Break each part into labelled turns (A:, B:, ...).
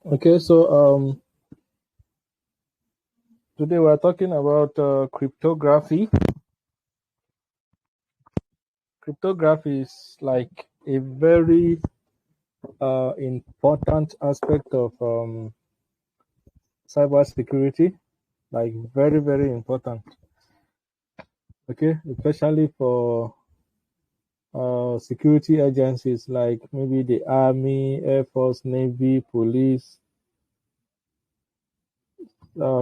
A: Okay, so today we're talking about cryptography. Cryptography is like a very important aspect of cybersecurity, like very, very important. Okay, especially for security agencies like maybe the Army, Air Force, Navy, Police.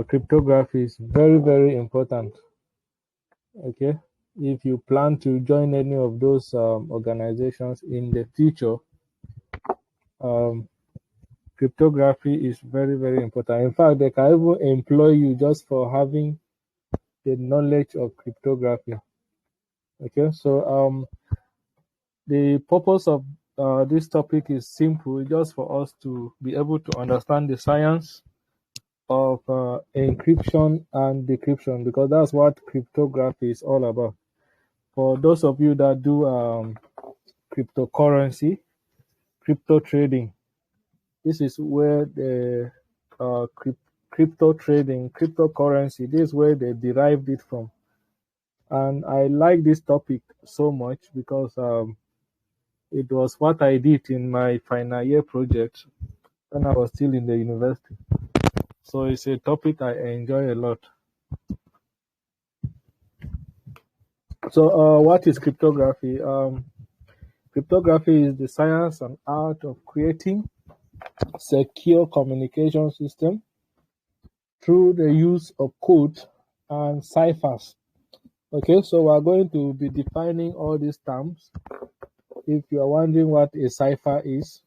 A: Cryptography is very, very important. Okay, if you plan to join any of those organizations in the future, um, cryptography is very, very important. In fact, they can even employ you just for having the knowledge of cryptography. Okay, so the purpose of this topic is simple, just for us to be able to understand the science of encryption and decryption, because that's what cryptography is all about. For those of you that do cryptocurrency, crypto trading, this is where the crypto trading, cryptocurrency, this is where they derived it from. And I like this topic so much because it was what I did in my final year project when I was still in the university. So it's a topic I enjoy a lot. So, what is cryptography? Cryptography is the science and art of creating secure communication system through the use of code and ciphers. Okay, so we're going to be defining all these terms. If you are wondering what a cipher is,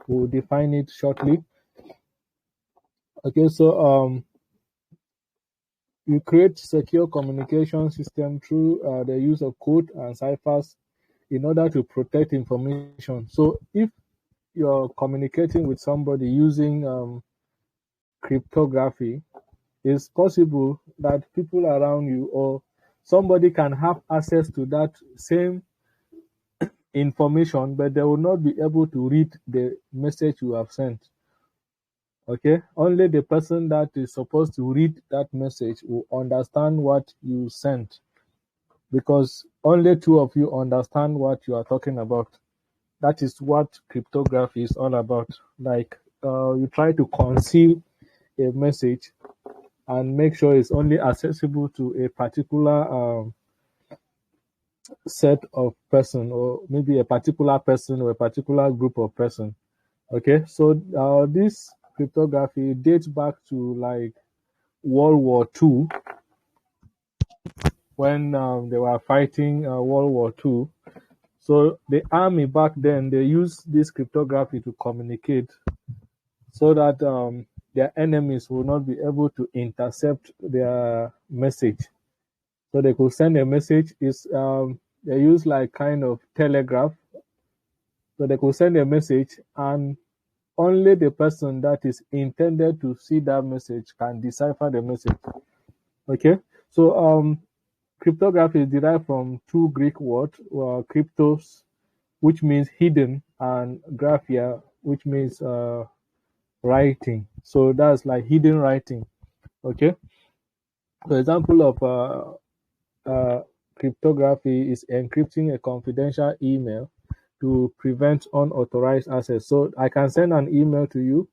A: we'll define it shortly. Okay, so you create secure communication system through the use of code and ciphers in order to protect information. So if you're communicating with somebody using cryptography, it's possible that people around you or somebody can have access to that same information, but they will not be able to read the message you have sent. Okay, only the person that is supposed to read that message will understand what you sent, because only two of you understand what you are talking about. That is what cryptography is all about. Like you try to conceal a message and make sure it's only accessible to a particular set of person, or maybe a particular person or a particular group of person. Okay, so this cryptography dates back to like World War II, when they were fighting World War II. So the army back then, they used this cryptography to communicate so that their enemies will not be able to intercept their message. So they could send a message. They use like kind of telegraph. So they could send a message, and only the person that is intended to see that message can decipher the message. Okay, so cryptography is derived from two Greek words, cryptos, which means hidden, and graphia, which means writing. So that's like hidden writing. Okay, for example of cryptography is encrypting a confidential email to prevent unauthorized access. So I can send an email to you,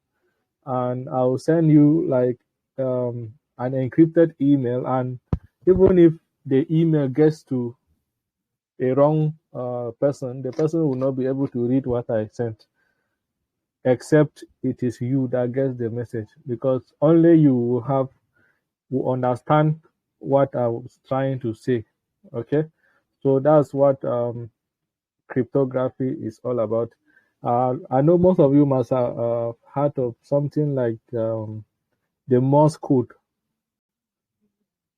A: and I'll send you like an encrypted email, and even if the email gets to a wrong person, the person will not be able to read what I sent, except it is you that gets the message, because only you will understand what I was trying to say. Okay, so that's what cryptography is all about. I know most of you must have heard of something like the Morse code.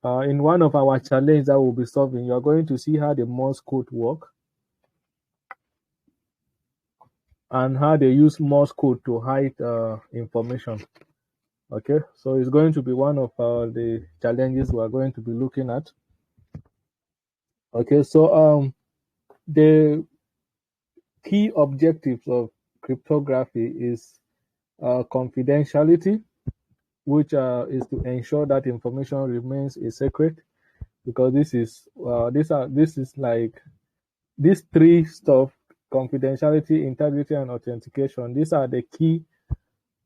A: In one of our challenges that we'll be solving, you're going to see how the Morse code work and how they use Morse code to hide information. Okay, so it's going to be one of the challenges we're going to be looking at. Okay, so the key objectives of cryptography is confidentiality, which is to ensure that information remains a secret, because this is like these three stuff: confidentiality, integrity, and authentication. These are the key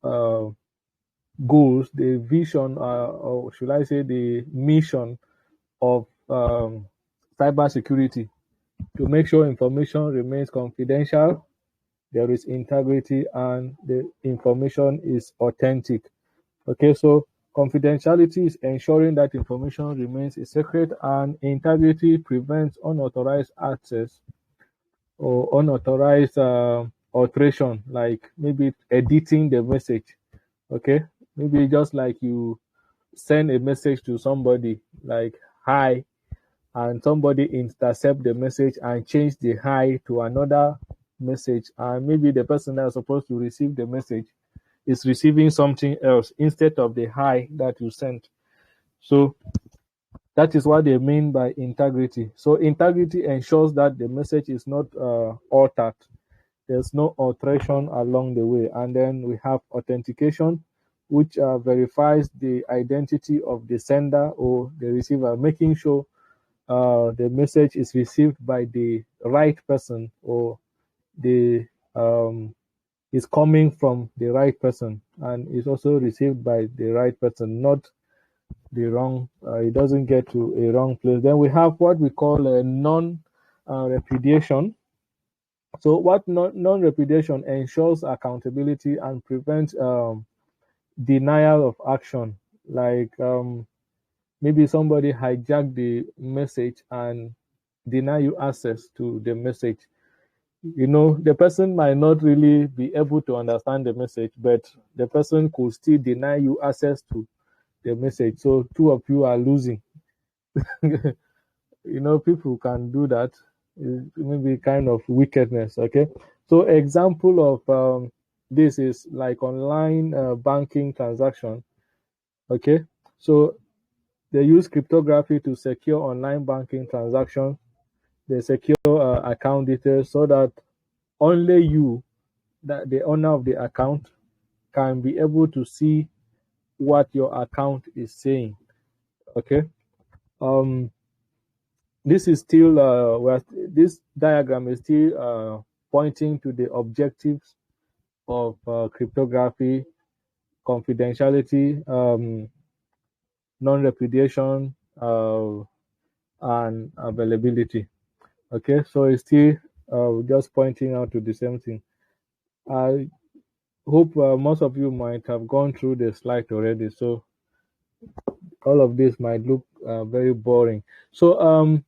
A: uh, goals, the vision, or should I say, the mission of cybersecurity, to make sure information remains confidential, there is integrity, and the information is authentic. Okay, so confidentiality is ensuring that information remains a secret, and integrity prevents unauthorized access or unauthorized alteration, like maybe editing the message. Okay, maybe just like you send a message to somebody like hi, and somebody intercept the message and change the hi to another message, and maybe the person that is supposed to receive the message is receiving something else instead of the hi that you sent. So that is what they mean by integrity. So integrity ensures that the message is not altered. There's no alteration along the way. And then we have authentication, which verifies the identity of the sender or the receiver, making sure the message is received by the right person, or the is coming from the right person, and is also received by the right person, not the wrong. It doesn't get to a wrong place. Then we have what we call a non-repudiation. So what non-repudiation ensures accountability and prevents denial of action. Like maybe somebody hijacked the message and deny you access to the message. You know, the person might not really be able to understand the message, but the person could still deny you access to the message. So two of you are losing. You know, people can do that. It may be kind of wickedness. Okay, so example of this is like online banking transaction. Okay, so they use cryptography to secure online banking transactions. They secure account details so that only you, that the owner of the account, can be able to see what your account is saying. Okay, this is still this diagram is still pointing to the objectives of cryptography: confidentiality, non-repudiation, and availability. Okay, so it's still just pointing out to the same thing. I hope most of you might have gone through the slide already, so all of this might look very boring. So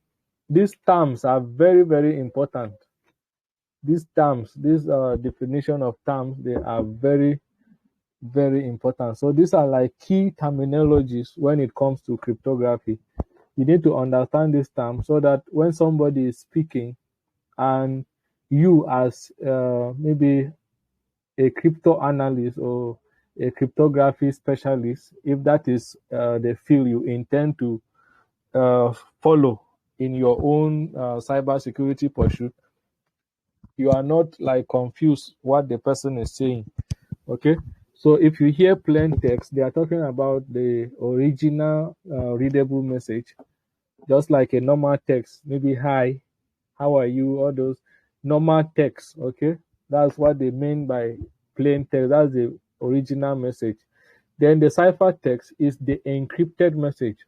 A: these terms are very, very important. These terms, this definition of terms, they are very, very important. So these are like key terminologies when it comes to cryptography. You need to understand this term so that when somebody is speaking, and you as maybe a crypto analyst or a cryptography specialist, if that is the field you intend to follow in your own cybersecurity pursuit, you are not like confused what the person is saying. Okay, so if you hear plain text, they are talking about the original readable message, just like a normal text, maybe hi, how are you, all those normal text. Okay, that's what they mean by plain text. That's the original message. Then the ciphertext is the encrypted message.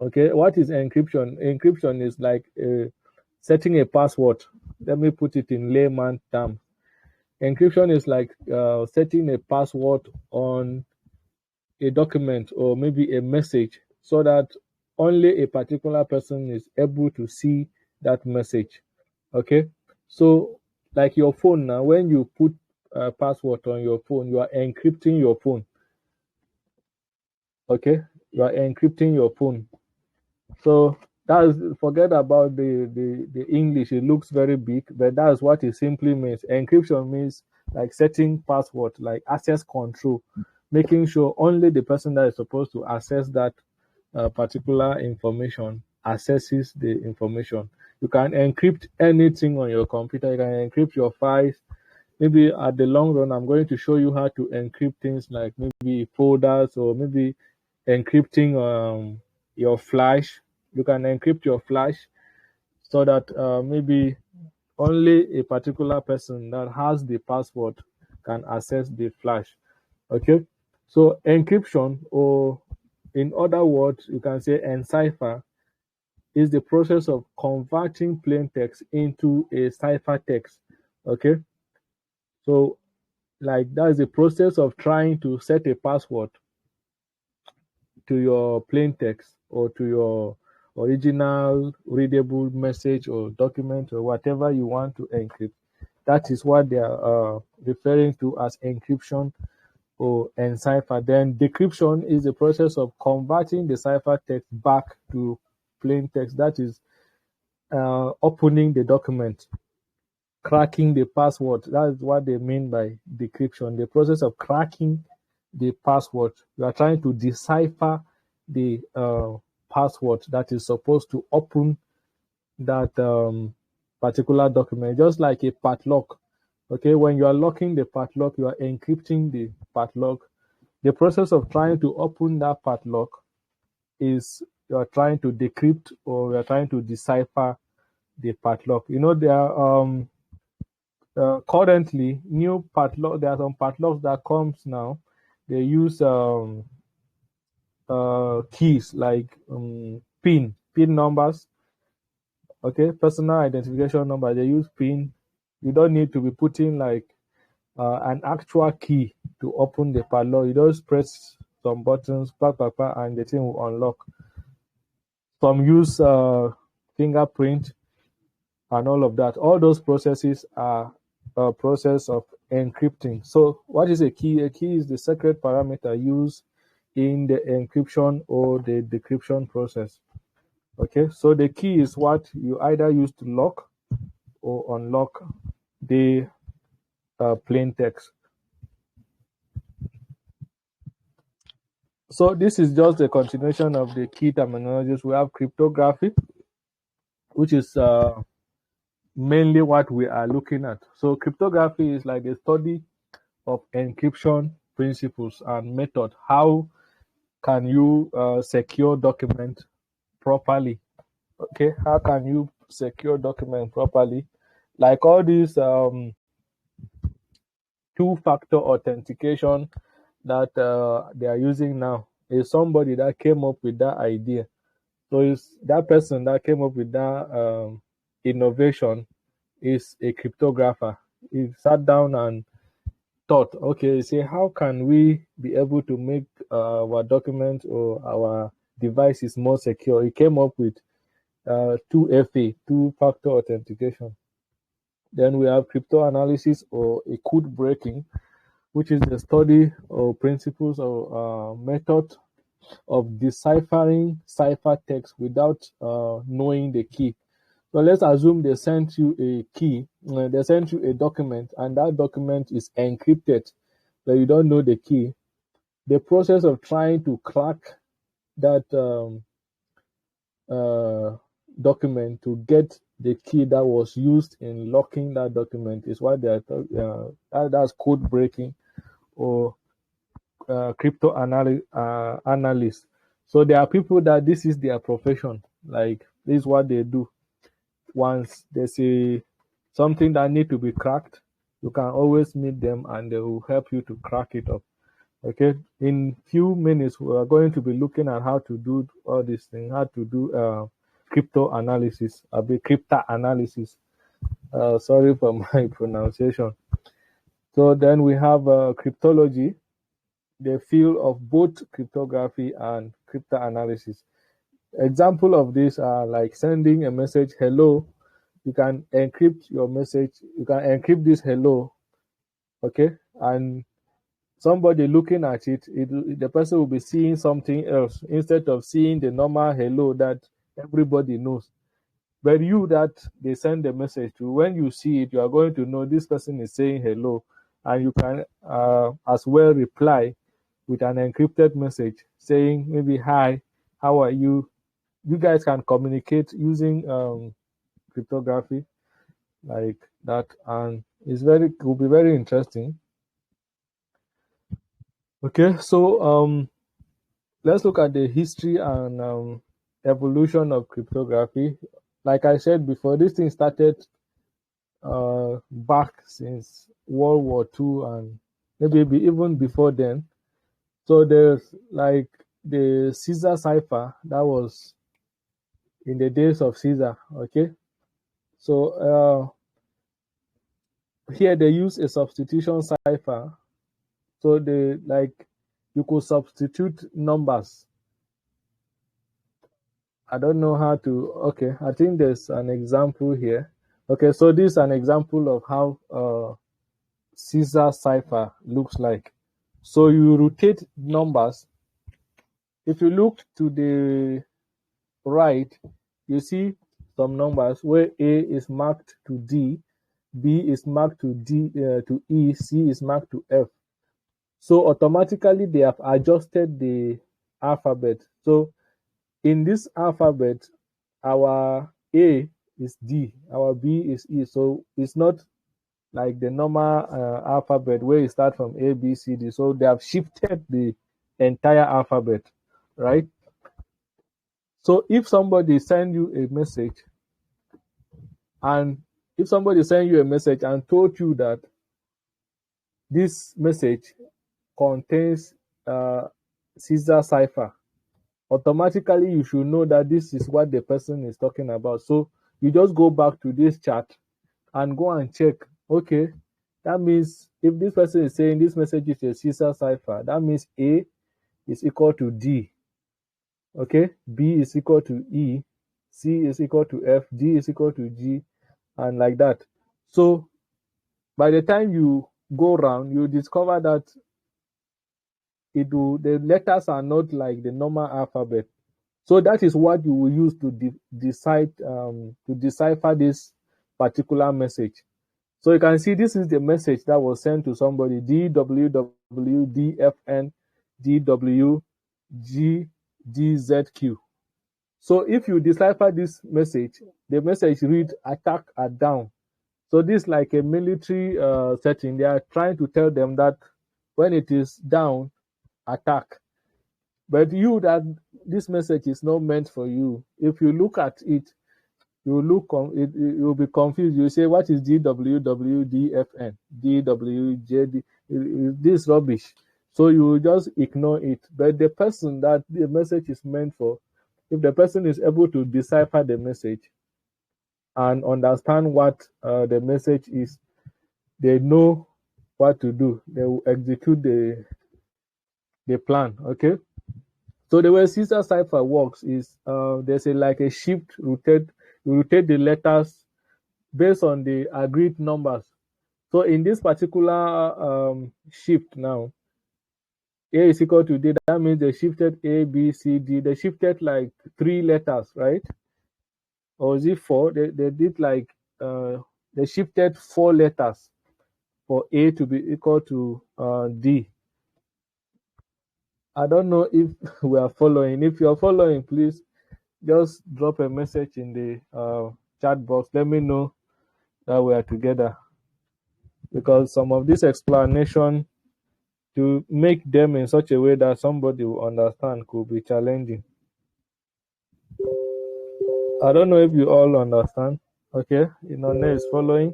A: Okay, what is encryption? Encryption is like setting a password. Let me put it in layman terms. Encryption is like setting a password on a document or maybe a message, so that only a particular person is able to see that message. Okay, so like your phone now, when you put a password on your phone, you are encrypting your phone. Okay, you are encrypting your phone. So that's, forget about the English. It looks very big, but that's what it simply means. Encryption means like setting password, like access control, making sure only the person that is supposed to access that particular information accesses the information. You can encrypt anything on your computer. You can encrypt your files. maybe at the long run, I'm going to show you how to encrypt things like maybe folders, or maybe encrypting your flash. You can encrypt your flash so that maybe only a particular person that has the password can access the flash. Okay, so encryption, or in other words, you can say encipher, is the process of converting plain text into a ciphertext. Okay, so like that's the process of trying to set a password to your plain text, or to your original readable message or document or whatever you want to encrypt. That is what they are referring to as encryption or encipher. Then decryption is the process of converting the ciphertext back to plain text. That is opening the document, cracking the password. That is what they mean by decryption, the process of cracking the password. You are trying to decipher the password that is supposed to open that particular document, just like a padlock. Okay, when you are locking the padlock, you are encrypting the padlock. The process of trying to open that padlock is you are trying to decrypt, or you are trying to decipher the padlock. You know, there are currently new padlock. There are some padlocks that comes now. They use keys like pin numbers. Okay, personal identification number. They use pin. You don't need to be putting like an actual key to open the padlock. You just press some buttons, and the thing will unlock. Some use fingerprint and all of that. All those processes are a process of encrypting. So what is a key? A key is the secret parameter used in the encryption or the decryption process. Okay, so the key is what you either use to lock or unlock the plain text. So this is just a continuation of the key terminologies. We have cryptography, which is mainly what we are looking at. So cryptography is like the study of encryption principles and method. How can you secure document properly? Okay, how can you secure document properly? Like all these two-factor authentication that they are using now, is somebody that came up with that idea. So it's that person that came up with that innovation is a cryptographer. He sat down and thought, okay, say, how can we be able to make our document or our devices more secure? He came up with 2FA, two-factor authentication. Then we have crypto analysis or a code breaking, which is the study or principles or method of deciphering ciphertext without knowing the key. So let's assume they sent you a key, they sent you a document, and that document is encrypted, but you don't know the key. The process of trying to crack that document to get the key that was used in locking that document is what they are talking. That's code breaking or crypto analyst. So there are people that this is their profession. Like this is what they do. Once they say something that need to be cracked, you can always meet them and they will help you to crack it up. Okay, in few minutes we are going to be looking at how to do all these things, how to do crypto analysis, a bit crypto analysis. Sorry for my pronunciation. So then we have cryptology, the field of both cryptography and crypto analysis. Example of this are like sending a message, hello. You can encrypt your message. You can encrypt this hello, okay? And somebody looking at it, the person will be seeing something else instead of seeing the normal hello that everybody knows. But you that they send the message to, when you see it, you are going to know this person is saying hello, and you can as well reply with an encrypted message saying maybe, hi, how are you? You guys can communicate using cryptography. like that, and it will be very interesting. Okay, so let's look at the history and evolution of cryptography. Like I said before, this thing started back since World War II and maybe even before then. So there's like the Caesar cipher that was in the days of Caesar. Okay, so here they use a substitution cipher. So they like you could substitute numbers. I don't know how to. Okay, I think there's an example here. Okay, so this is an example of how Caesar cipher looks like. So you rotate numbers. If you look to the right, you see some numbers where A is marked to D, B is marked to to E, C is marked to F. So automatically they have adjusted the alphabet. So in this alphabet, our A is D, our B is E. So it's not like the normal alphabet where you start from A, B, C, D. So they have shifted the entire alphabet, right? So if somebody send you a message, and if somebody send you a message and told you that this message contains Caesar cipher, automatically you should know that this is what the person is talking about. So you just go back to this chart and go and check. Okay, that means if this person is saying this message is a Caesar cipher, that means A is equal to D. Okay, B is equal to E, C is equal to F, D is equal to G, and like that. So by the time you go around, you discover that the letters are not like the normal alphabet. So that is what you will use to decipher this particular message. So you can see this is the message that was sent to somebody: DWW, DFN, DW, GDZQ. So if you decipher this message, the message reads attack at down. So this is like a military setting. They are trying to tell them that when it is down, attack. But you, that this message is not meant for you. If you look at it, you'll be confused. You say, what is DWWDFN, DWJD? This rubbish. So you just ignore it. But the person that the message is meant for, if the person is able to decipher the message and understand what the message is, they know what to do. They will execute the plan. Okay. So the way Caesar cipher works is there's like a shift rotate. You rotate the letters based on the agreed numbers. So in this particular shift now, A is equal to D. That means they shifted A, B, C, D. They shifted like 3 letters, right? Or is it 4? They did like they shifted 4 letters for A to be equal to D. I don't know if we are following. If you're following, please just drop a message in the chat box. Let me know that we are together, because some of this explanation, to make them in such a way that somebody will understand, could be challenging. I don't know if you all understand. Okay, Inone is following.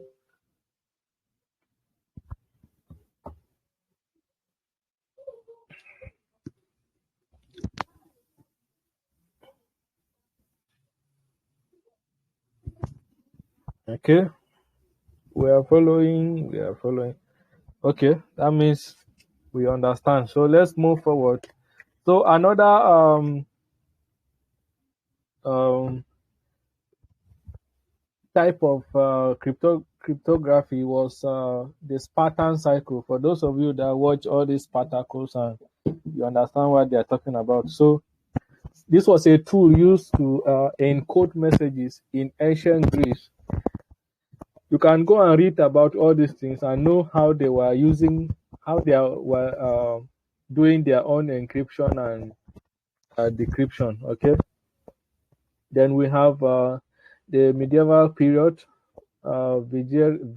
A: Okay, we are following. We are following. Okay, that means we understand. So let's move forward. So another type of cryptography was the Spartan cycle. For those of you that watch all these Spartacles and you understand what they are talking about. So this was a tool used to encode messages in ancient Greece. You can go and read about all these things and know how they were were doing their own encryption and decryption. Okay. Then we have the medieval period. Virginaria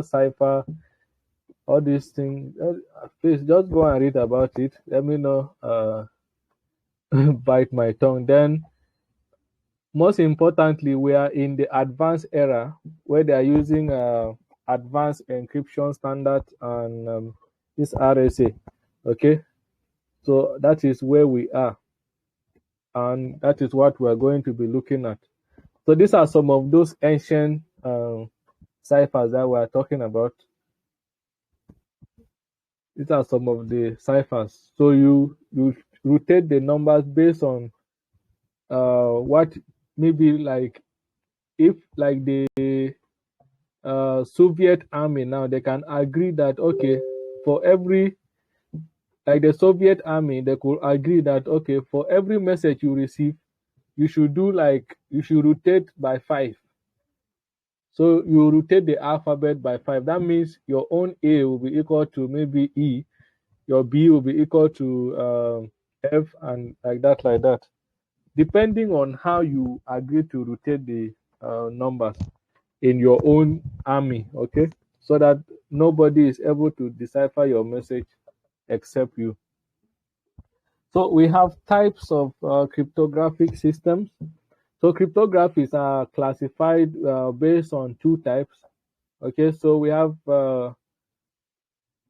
A: cipher, all these things. Please just go and read about it. Let me know. Bite my tongue. Then, most importantly, we are in the advanced era where they are using advanced encryption standard and this RSA. Okay, so that is where we are, and that is what we are going to be looking at. So these are some of those ancient ciphers that we are talking about. These are some of the ciphers. So you rotate the numbers based on what, maybe like, if like the Soviet army now, they can agree that, okay, for every, like the Soviet army, they could agree that, okay, for every message you receive, you should do like, you should rotate by 5. So you rotate the alphabet by 5. That means your own A will be equal to maybe E, your B will be equal to F, and like that, depending on how you agree to rotate the numbers in your own army, okay? So that nobody is able to decipher your message except you. So we have types of cryptographic systems. So cryptographies are classified based on 2 types. Okay, so we have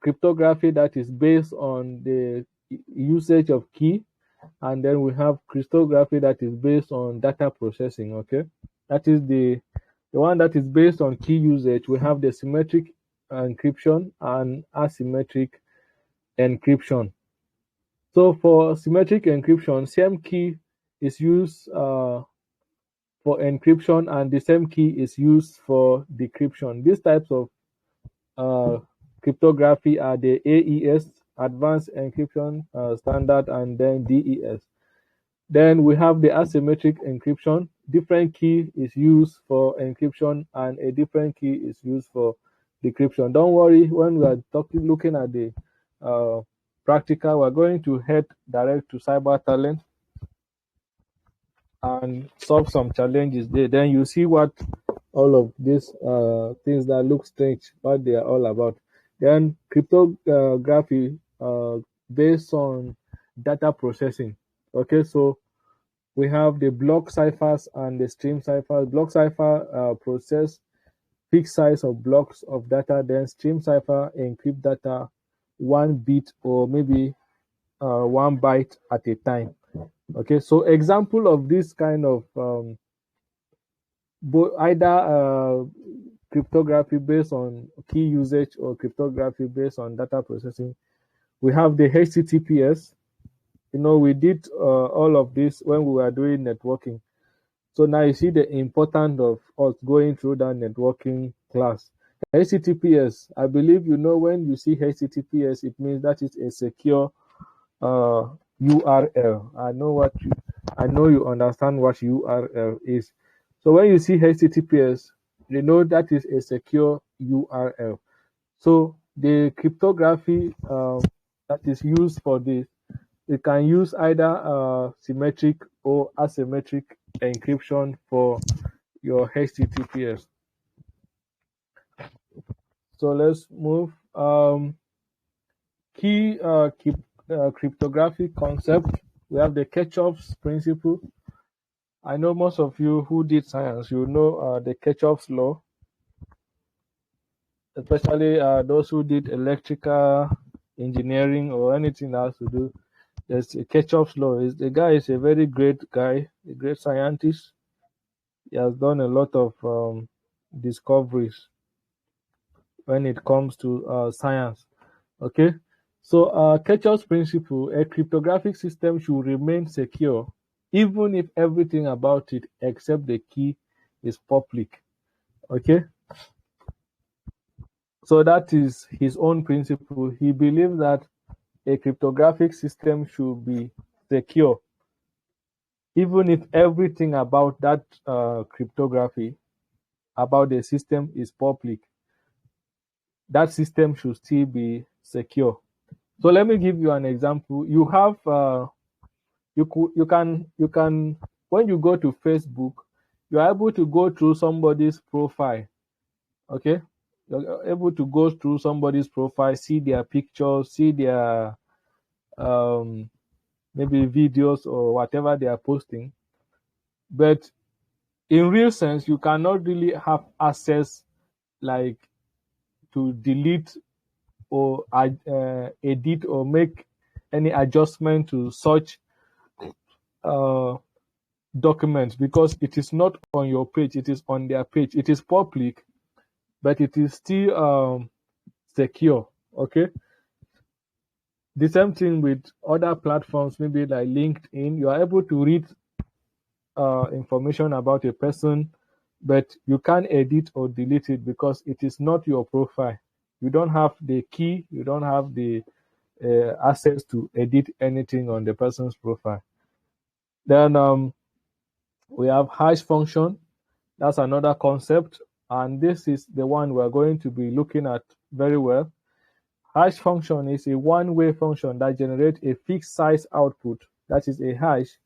A: cryptography that is based on the usage of key, and then we have cryptography that is based on data processing. Okay, that is the one that is based on key usage. We have the symmetric encryption and asymmetric encryption. So for symmetric encryption, same key is used for encryption, and the same key is used for decryption. These types of cryptography are the AES, Advanced Encryption Standard, and then DES. Then we have the asymmetric encryption. Different key is used for encryption, and a different key is used for decryption. Don't worry, when we are looking at the practical, we're going to head direct to cyber talent and solve some challenges there. Then you see what all of these things that look strange, what they are all about. Then cryptography based on data processing. Okay, so we have the block ciphers and the stream ciphers. Block cipher process fixed size of blocks of data. Then stream cipher encrypt data 1 bit or maybe 1 byte at a time. Okay, so example of this kind of either cryptography based on key usage or cryptography based on data processing. We have the HTTPS. You know, we did all of this when we were doing networking. So now you see the importance of us going through that networking class. HTTPS, I believe you know, when you see HTTPS, it means that is a secure URL. I know you understand what URL is. So when you see HTTPS, you know that is a secure URL. So the cryptography that is used for this, it can use either symmetric or asymmetric encryption for your HTTPS. So let's move. Key cryptographic concept. We have the Kirchhoff's principle. I know most of you who did science, you know the Kirchhoff's law, especially those who did electrical engineering or anything else to do. There's a Kirchhoff's law. The guy is a very great guy, a great scientist. He has done a lot of discoveries when it comes to science. Okay, so Kirchhoff's principle: a cryptographic system should remain secure even if everything about it except the key is public. Okay, so that is his own principle. He believes that a cryptographic system should be secure even if everything about that cryptography, about the system, is public. That system should still be secure. So let me give you an example. You have you can when you go to Facebook, you are able to go through somebody's profile. Okay, you're able to go through somebody's profile, see their pictures, see their maybe videos or whatever they are posting. But in real sense, you cannot really have access like to delete or edit or make any adjustment to such documents, because it is not on your page, it is on their page. It is public, but it is still secure. Okay, the same thing with other platforms, maybe like LinkedIn. You are able to read information about a person, but you can't edit or delete it because it is not your profile. You don't have the key, you don't have the access to edit anything on the person's profile. Then we have hash function. That's another concept, and this is the one we're going to be looking at very well. Hash function is a one-way function that generates a fixed size output, that is a hash,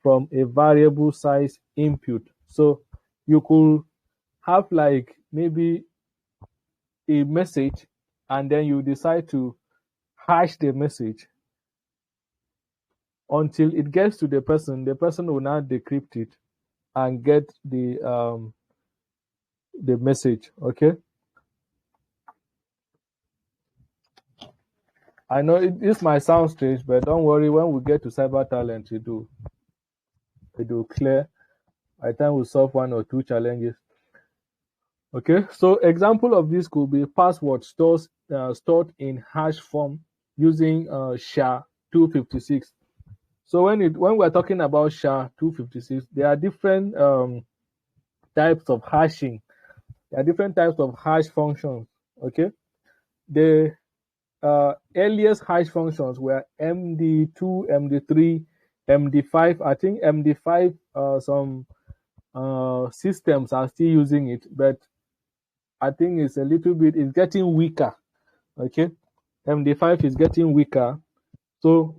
A: from a variable size input. So you could have like maybe a message, and then you decide to hash the message until it gets to the person. The person will now decrypt it and get the message. Okay, I know this might sound strange, but don't worry, when we get to cyber talent, it will clear by the time we solve one or two challenges. Okay, so example of this could be password stored in hash form using SHA-256. So when we're talking about SHA-256, there are different types of hashing. There are different types of hash functions. Okay, the earliest hash functions were MD2, MD3, MD5. I think MD5, some systems are still using it, but I think it's getting weaker. Okay, MD5 is getting weaker. So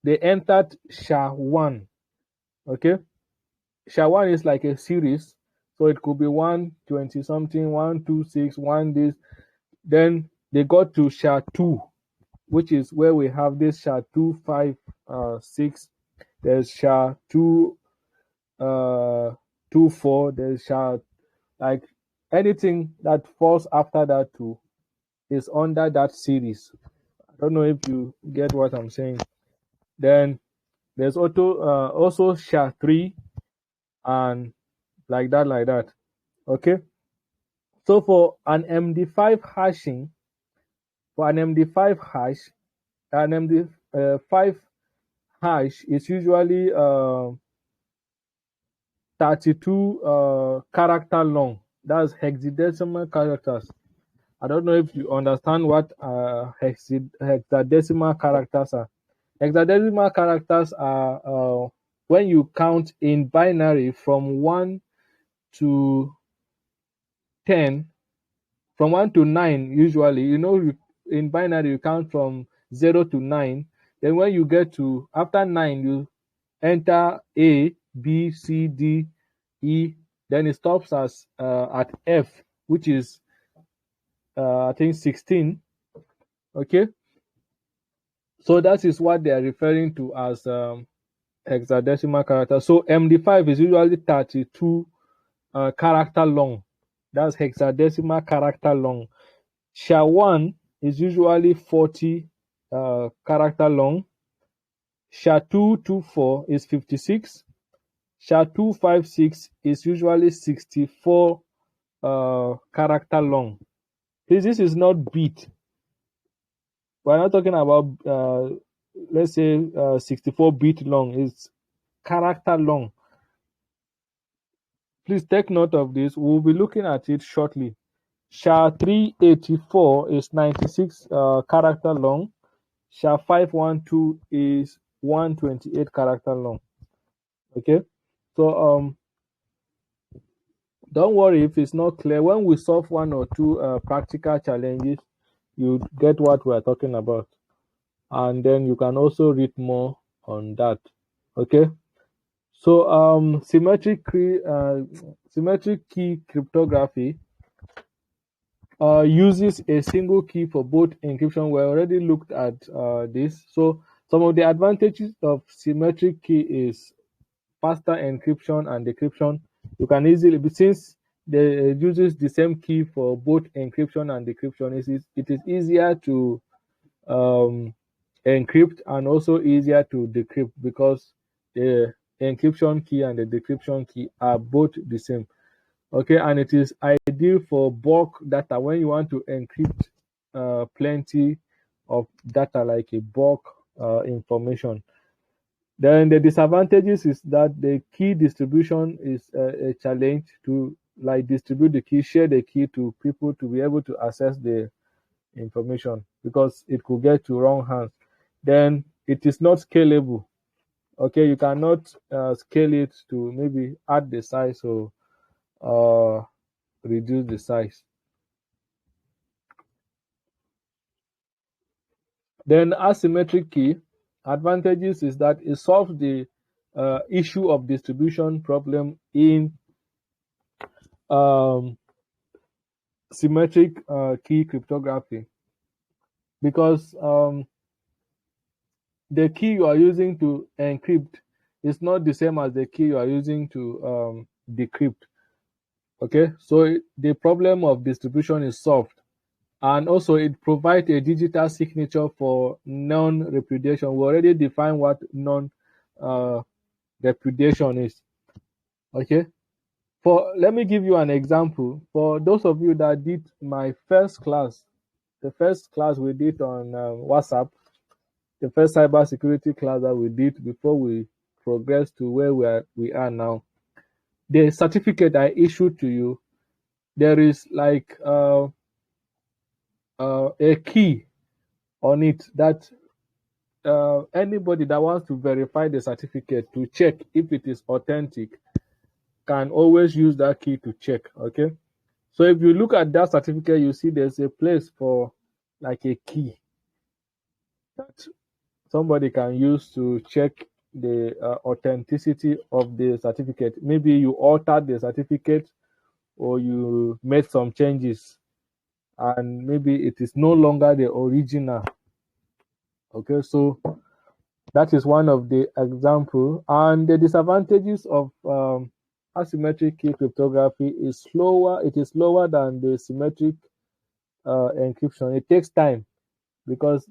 A: they entered SHA-1. Okay, SHA-1 is like a series. So it could be 120 something, 126, 1 this. Then they got to SHA-2, which is where we have this SHA-256. There's SHA-224. There's SHA, like anything that falls after that two is under that series. I don't know if you get what I'm saying. Then there's also SHA-3 and like that. Okay. So for an MD5 hashing, for an MD5 hash, an MD5 hash is usually 32 character long. That's hexadecimal characters. I don't know if you understand what hexadecimal characters are. Hexadecimal characters are when you count in binary from 1 to 10, from 1 to 9 usually. In binary you count from 0 to 9. Then when you get to after 9, you enter A, B, C, D, E. Then it stops at F, which is I think 16. Okay, so that is what they are referring to as hexadecimal character. So MD5 is usually 32 character long. That's hexadecimal character long. SHA-1 is usually 40 character long. SHA-224 is 56. SHA-256 is usually 64 character long. This is not bit. We're not talking about let's say 64 bit long. It's character long. Please take note of this. We'll be looking at it shortly. SHA-384 is 96 character long. SHA-512 is 128 character long. Okay, so don't worry if it's not clear. When we solve one or two practical challenges, you get what we're talking about, and then you can also read more on that. Okay, So symmetric key cryptography uses a single key for both encryption. We already looked at this. So some of the advantages of symmetric key is faster encryption and decryption. You can easily, since it uses the same key for both encryption and decryption, it is easier to encrypt and also easier to decrypt because the encryption key and the decryption key are both the same. Okay, and it is ideal for bulk data when you want to encrypt plenty of data, like a bulk information. Then the disadvantages is that the key distribution is a challenge to like distribute the key, share the key to people to be able to access the information because it could get to wrong hands. Then it is not scalable. Okay, you cannot scale it to maybe add the size or reduce the size. Then asymmetric key advantages is that it solves the issue of distribution problem in symmetric key cryptography because the key you are using to encrypt is not the same as the key you are using to decrypt. Okay, so the problem of distribution is solved, and also it provides a digital signature for non-repudiation. We already defined what non-repudiation is. Okay, let me give you an example. For those of you that did my first class, the first class we did on WhatsApp, the first cybersecurity class that we did before we progress to where we are now, the certificate I issued to you, there is like a key on it that anybody that wants to verify the certificate to check if it is authentic can always use that key to check. Okay, so if you look at that certificate, you see there's a place for like a key that somebody can use to check the authenticity of the certificate. Maybe you altered the certificate or you made some changes and maybe it is no longer the original. Okay, so that is one of the example. And the disadvantages of asymmetric key cryptography is slower. It is slower than the symmetric encryption. It takes time because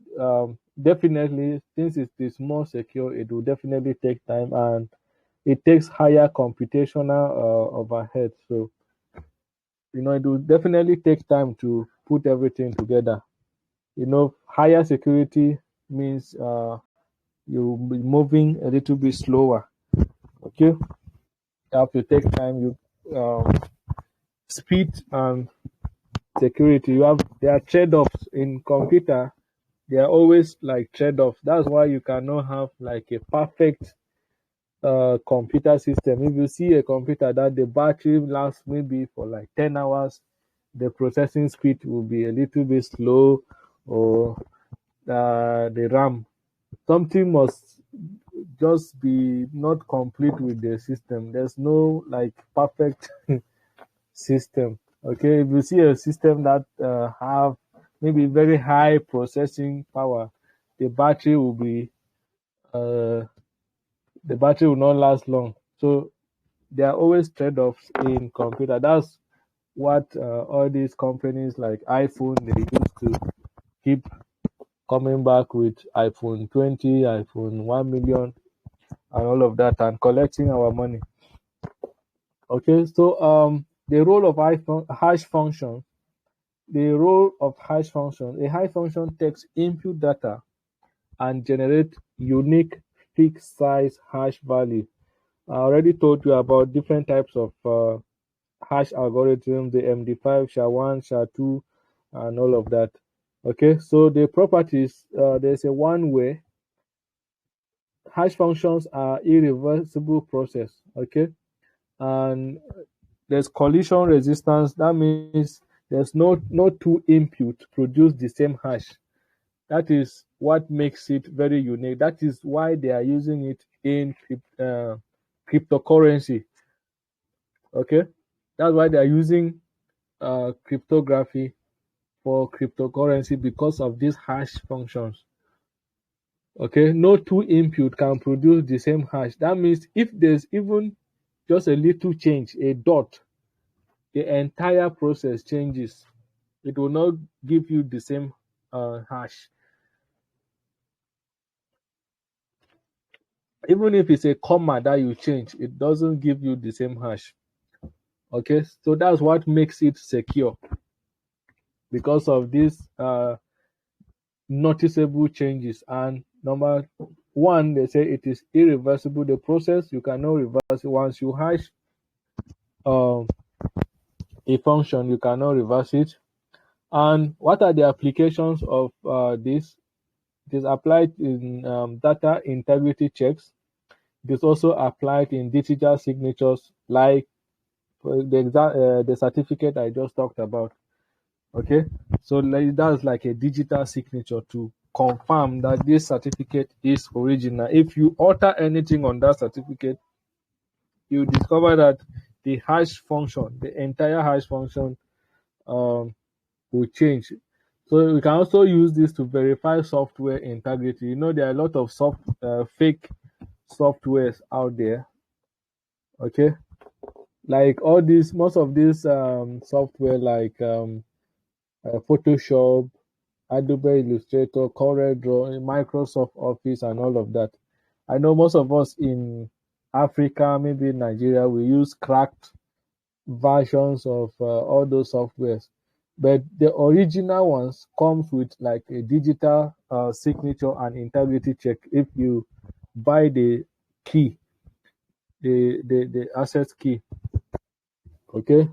A: definitely, since it is more secure, it will definitely take time and it takes higher computational overhead. So, it will definitely take time to put everything together. Higher security means you'll be moving a little bit slower. Okay, you have to take time. Speed and security. There are trade-offs in computer. There are always like trade-offs. That's why you cannot have like a perfect computer system. If you see a computer that the battery lasts maybe for like 10 hours, the processing speed will be a little bit slow, or the RAM. Something must just be not complete with the system. There's no like perfect system. Okay, if you see a system that have maybe very high processing power, the battery will not last long. So there are always trade-offs in computer. That's what all these companies like iPhone, they used to keep coming back with iPhone 20, iPhone 1 million, and all of that, and collecting our money. Okay, so the role of hash function. The role of hash function. A hash function takes input data and generate unique fixed size hash value. I already told you about different types of hash algorithms, the MD5, SHA-1, SHA-2, and all of that. Okay, so the properties, there's a one-way. Hash functions are irreversible process. Okay, and there's collision resistance. That means there's no two input produce the same hash. That is what makes it very unique. That is why they are using it in cryptocurrency. Okay, that's why they are using cryptography for cryptocurrency because of these hash functions. Okay, no two input can produce the same hash. That means if there's even just a little change, a dot, the entire process changes. It will not give you the same hash. Even if it's a comma that you change, it doesn't give you the same hash. Okay, so that's what makes it secure because of these noticeable changes. And number one, they say it is irreversible. The process, you cannot reverse it. Once you hash um, a function, you cannot reverse it. And what are the applications of this? It is applied in data integrity checks. It is also applied in digital signatures, like the certificate I just talked about. Okay, so that's like a digital signature to confirm that this certificate is original. If you alter anything on that certificate, you discover that the hash function, the entire hash function, will change. So we can also use this to verify software integrity. You know, there are a lot of fake softwares out there. Okay, like all these, most of these software like Photoshop, Adobe Illustrator, CorelDRAW, Microsoft Office, and all of that. I know most of us in Africa, maybe in Nigeria, we use cracked versions of all those softwares. But the original ones comes with like a digital signature and integrity check if you buy the key, the access key. Okay.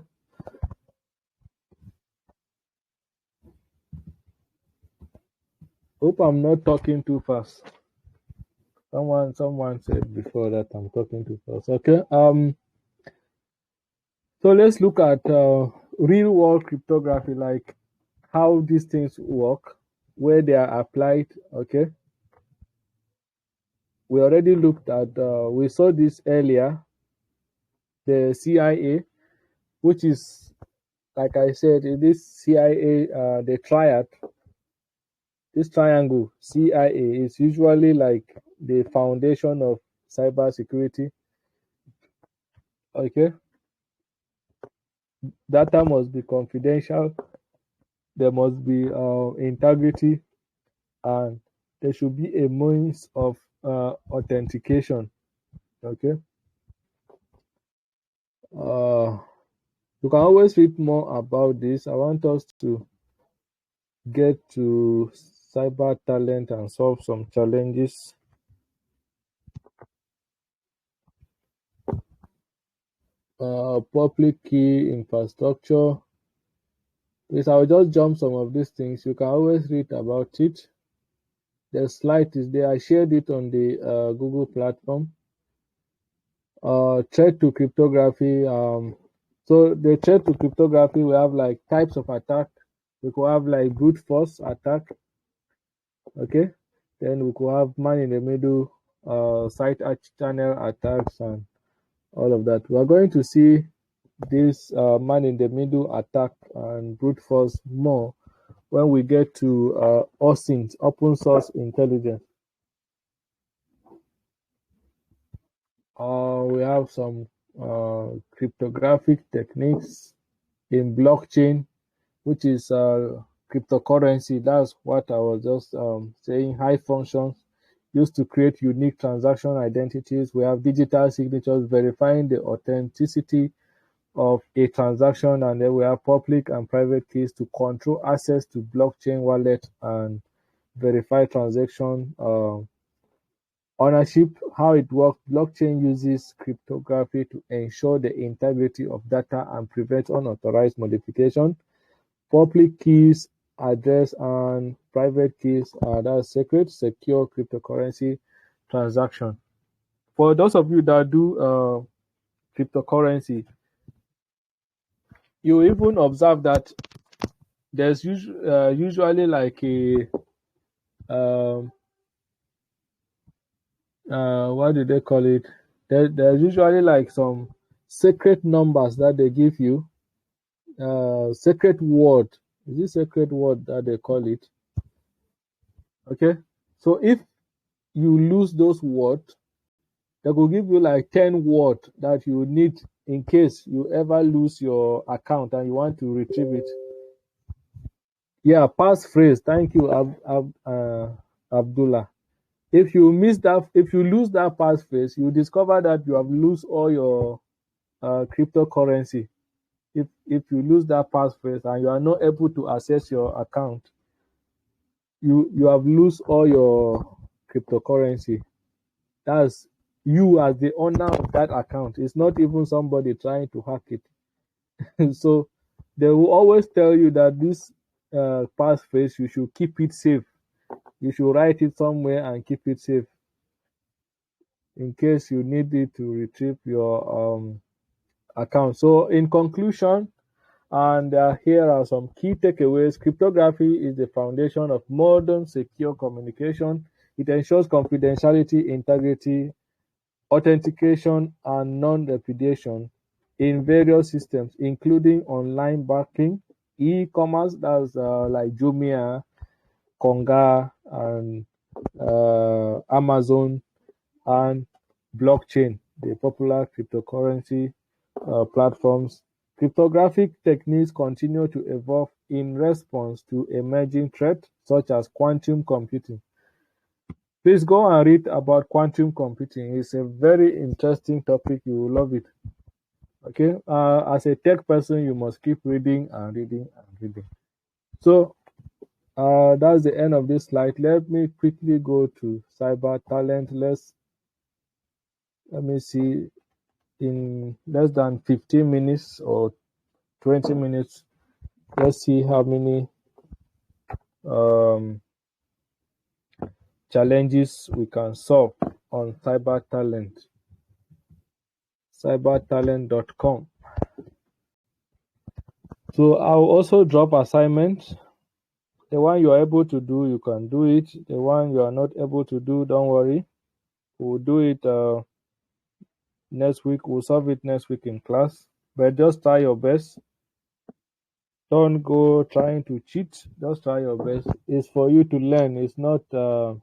A: Hope I'm not talking too fast. Someone said before that I'm talking too fast. Okay. So let's look at real world cryptography, like how these things work, where they are applied. Okay. We already looked at we saw this earlier, the CIA, which is, like I said, this CIA, the triad, this triangle CIA is usually like the foundation of cybersecurity. Okay, data must be confidential, there must be integrity, and there should be a means of authentication. Okay, you can always read more about this. I want us to get to cyber talent and solve some challenges. Public key infrastructure. Please, I'll just jump some of these things. You can always read about it. The slide is there. I shared it on the Google platform. Threat to cryptography. So the threat to cryptography, we have like types of attack. We could have like brute force attack. Okay. Then we could have man in the middle, side channel attacks, and all of that. We are going to see this man in the middle attack and brute force more when we get to OSINT, open source intelligence. We have some cryptographic techniques in blockchain, which is cryptocurrency. That's what I was just saying. High functions used to create unique transaction identities. We have digital signatures verifying the authenticity of a transaction, and then we have public and private keys to control access to blockchain wallet and verify transaction ownership. How it works: blockchain uses cryptography to ensure the integrity of data and prevent unauthorized modification. Public keys address and private keys are that secret, secure cryptocurrency transaction. For those of you that do cryptocurrency, you even observe that there's usually like a what do they call it? there's usually like some secret numbers that they give you, secret word. Is it secret word that they call it? Okay, so if you lose those words, they will give you like 10 words that you need in case you ever lose your account and you want to retrieve it. Yeah, passphrase. Thank you, Abdullah. If you miss that, if you lose that passphrase, you discover that you have lost all your cryptocurrency. If you lose that passphrase and you are not able to access your account, you have lost all your cryptocurrency. That's you as the owner of that account. It's not even somebody trying to hack it. So they will always tell you that this passphrase, you should keep it safe. You should write it somewhere and keep it safe in case you need it to retrieve your account. So in conclusion, and here are some key takeaways. Cryptography is the foundation of modern secure communication. It ensures confidentiality, integrity, authentication, and non-repudiation in various systems, including online banking, e-commerce, that's like Jumia, Konga, and Amazon, and blockchain, the popular cryptocurrency platforms. Cryptographic techniques continue to evolve in response to emerging threats such as quantum computing. Please go and read about quantum computing. It's a very interesting topic. You will love it. Okay. As a tech person, you must keep reading and reading and reading. So that's the end of this slide. Let me quickly go to cyber talent. Let me see, in less than 15 minutes or 20 minutes, let's see how many challenges we can solve on cyber talent. cybertalent.com. So I'll also drop assignments. The one you are able to do, you can do it. The one you are not able to do, don't worry. We'll do it next week. We'll solve it next week in class. But just try your best. Don't go trying to cheat. Just try your best. It's for you to learn. It's not a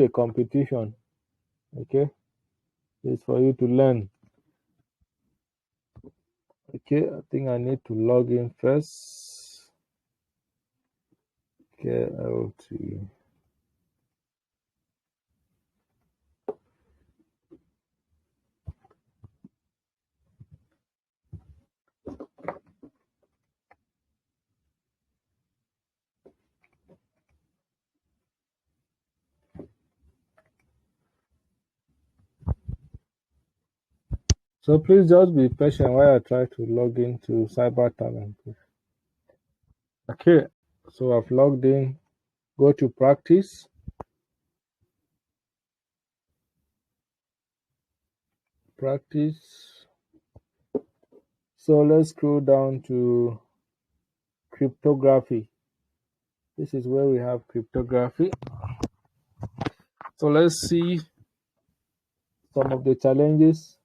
A: competition. Okay? It's for you to learn. Okay, I think I need to log in first. Okay, LT. So please just be patient while I try to log into Cyber Talent. Okay, so I've logged in. Go to practice. Practice. So let's scroll down to cryptography. This is where we have cryptography. So let's see some of the challenges.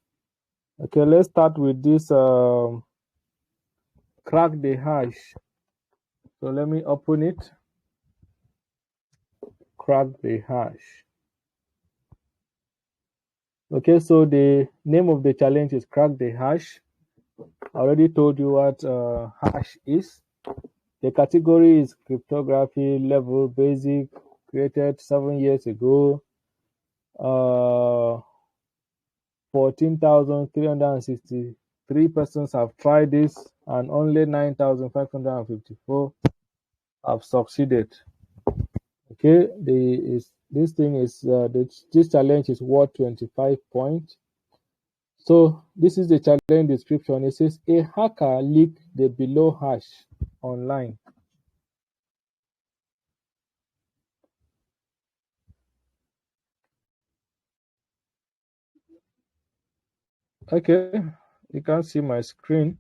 A: Okay, let's start with this crack the hash. So let me open it. Crack the hash. Okay, so the name of the challenge is crack the hash. I already told you what hash is. The category is cryptography level basic, created 7 years ago. 14,363 persons have tried this, and only 9,554 have succeeded. Okay, this challenge is worth 25 points. So this is the challenge description. It says a hacker leaked the below hash online. Okay, you can't see my screen.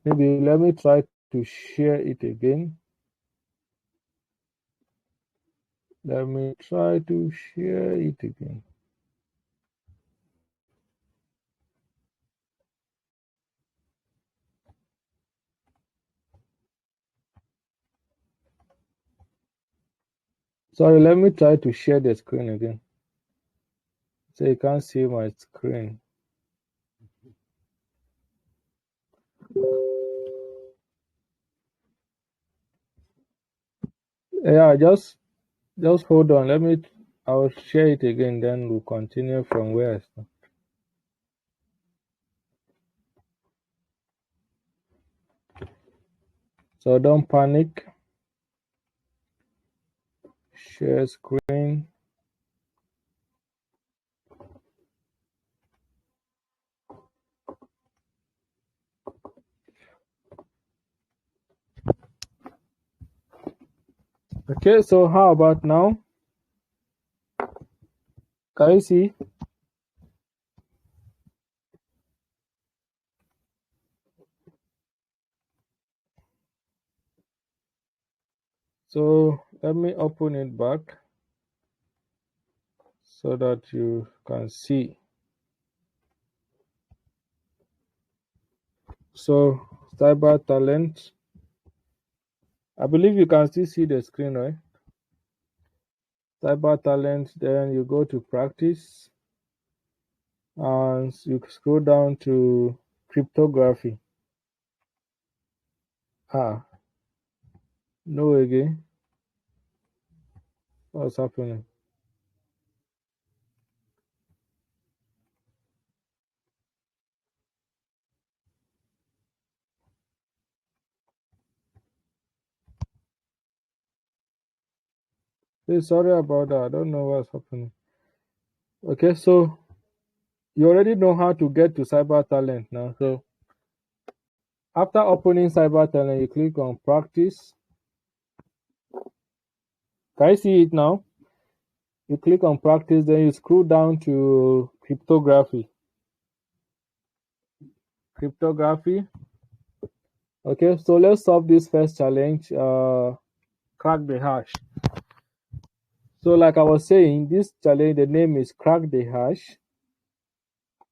A: Maybe let me try to share it again. Let me try to share it again. Sorry, let me try to share the screen again. So you can't see my screen. Yeah, just hold on. I'll share it again, then we'll continue from where I start. So don't panic. Share screen. Okay, so how about now? Can you see? So let me open it back so that you can see. So cyber talent. I believe you can still see the screen, right? Cyber talent, then you go to practice and you scroll down to cryptography. No again. What's happening? Hey, sorry about that. I don't know what's happening. Okay, so you already know how to get to cyber talent now. So after opening cyber talent, you click on practice. Can you see it now? You click on practice, then you scroll down to cryptography. Cryptography. Okay, so let's solve this first challenge. Crack the hash. So like I was saying, this challenge, the name is crack the hash.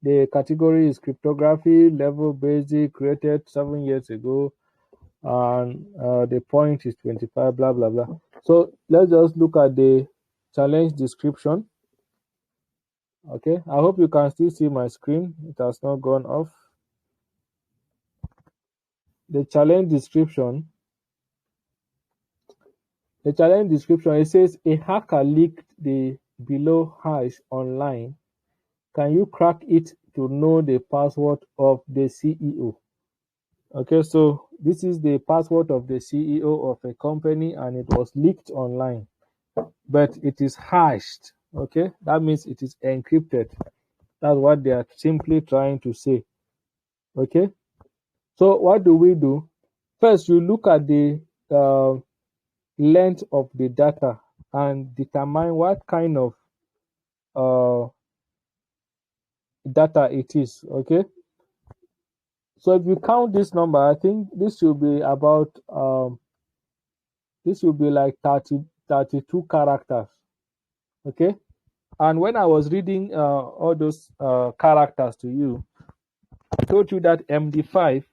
A: The category is cryptography, level basic, created 7 years ago, and the point is 25, blah, blah, blah. So let's just look at the challenge description. Okay, I hope you can still see my screen. It has not gone off. The challenge description. It says a hacker leaked the below hash online. Can you crack it to know the password of the CEO? Okay, so this is the password of the CEO of a company and it was leaked online, but it is hashed. Okay, that means it is encrypted. That's what they are simply trying to say. Okay, so what do we do? First, you look at the length of the data and determine what kind of data it is. Okay, so if you count this number, I think this should be about this will be like 32 characters. Okay, and when I was reading all those characters to you, I told you that MD5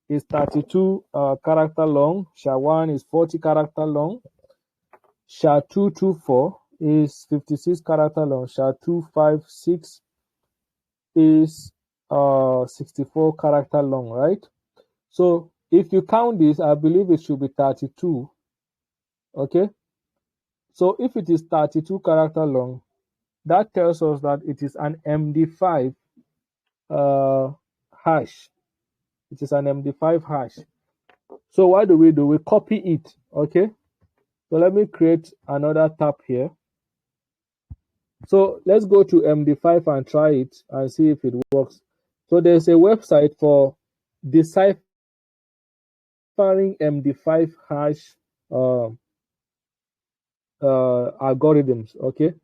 A: is 32 character long, SHA-1 is 40 character long, SHA-224 is 56 character long, SHA-256 is 64 character long, right? So if you count this, I believe it should be 32. Okay, so if it is 32 character long, that tells us that it is an MD5 hash. It is an MD5 hash. So what do? We copy it. Okay, so let me create another tab here. So let's go to MD5 and try it and see if it works. So there's a website for deciphering MD5 hash algorithms, okay,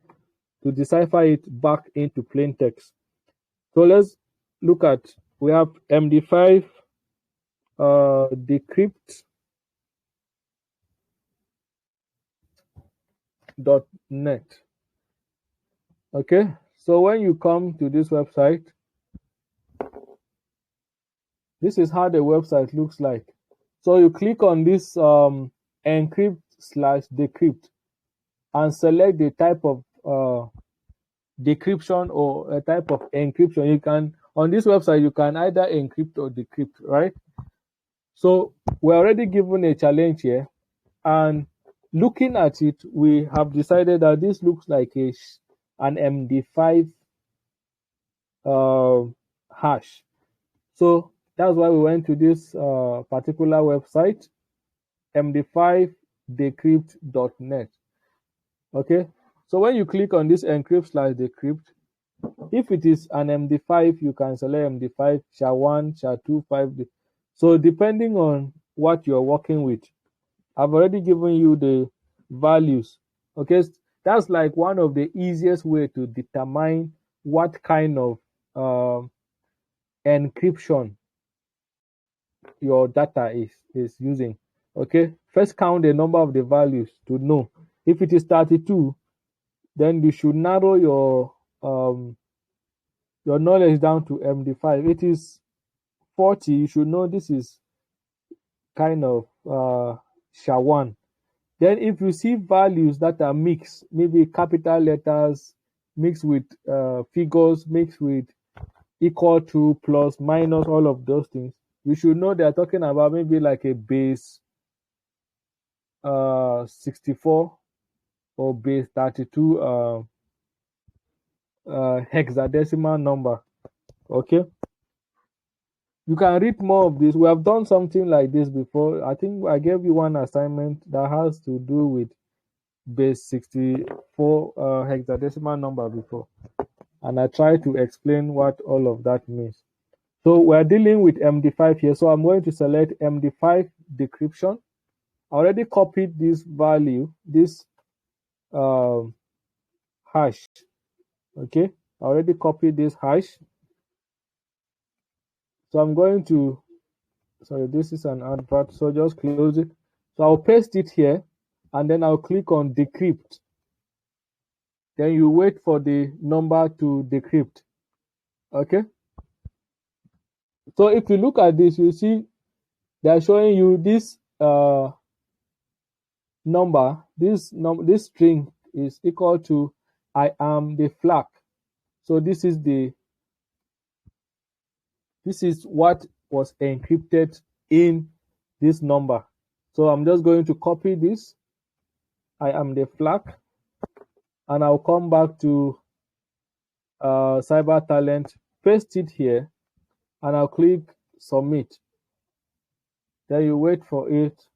A: to decipher it back into plain text. So let's look at, we have MD5 decrypt.net. Okay, so when you come to this website, this is how the website looks like. So you click on this encrypt/decrypt. and select the type of decryption or a type of encryption. You can, on this website, you can either encrypt or decrypt, right? So we're already given a challenge here, and looking at it, we have decided that this looks like an MD5 hash. So that's why we went to this particular website, md5decrypt.net. Okay, so when you click on this encrypt/decrypt, if it is an MD5, you can select MD5, SHA-1, SHA-2, 5. So depending on what you're working with, I've already given you the values. Okay, that's like one of the easiest way to determine what kind of encryption your data is using. Okay, first count the number of the values to know. If it is 32, then you should narrow your knowledge down to MD5. It is 40, you should know this is kind of SHA-1. Then if you see values that are mixed, maybe capital letters mixed with figures, mixed with equal to, plus, minus, all of those things, you should know they're talking about maybe like a base 64 or base 32 hexadecimal number. Okay, you can read more of this. We have done something like this before. I think I gave you one assignment that has to do with base 64 hexadecimal number before, and I tried to explain what all of that means. So we're dealing with MD5 here. So I'm going to select MD5 decryption. I already copied this value, this hash. Okay, I already copied this hash. So I'm going to, sorry, this is an advert, so just close it. So I'll paste it here, and then I'll click on decrypt. Then you wait for the number to decrypt. Okay. So if you look at this, you see they're showing you this number. This string is equal to I am the flag. So this is what was encrypted in this number. So I'm just going to copy this, I am the flag, and I'll come back to Cyber Talent, paste it here, and I'll click submit. Then you wait for it.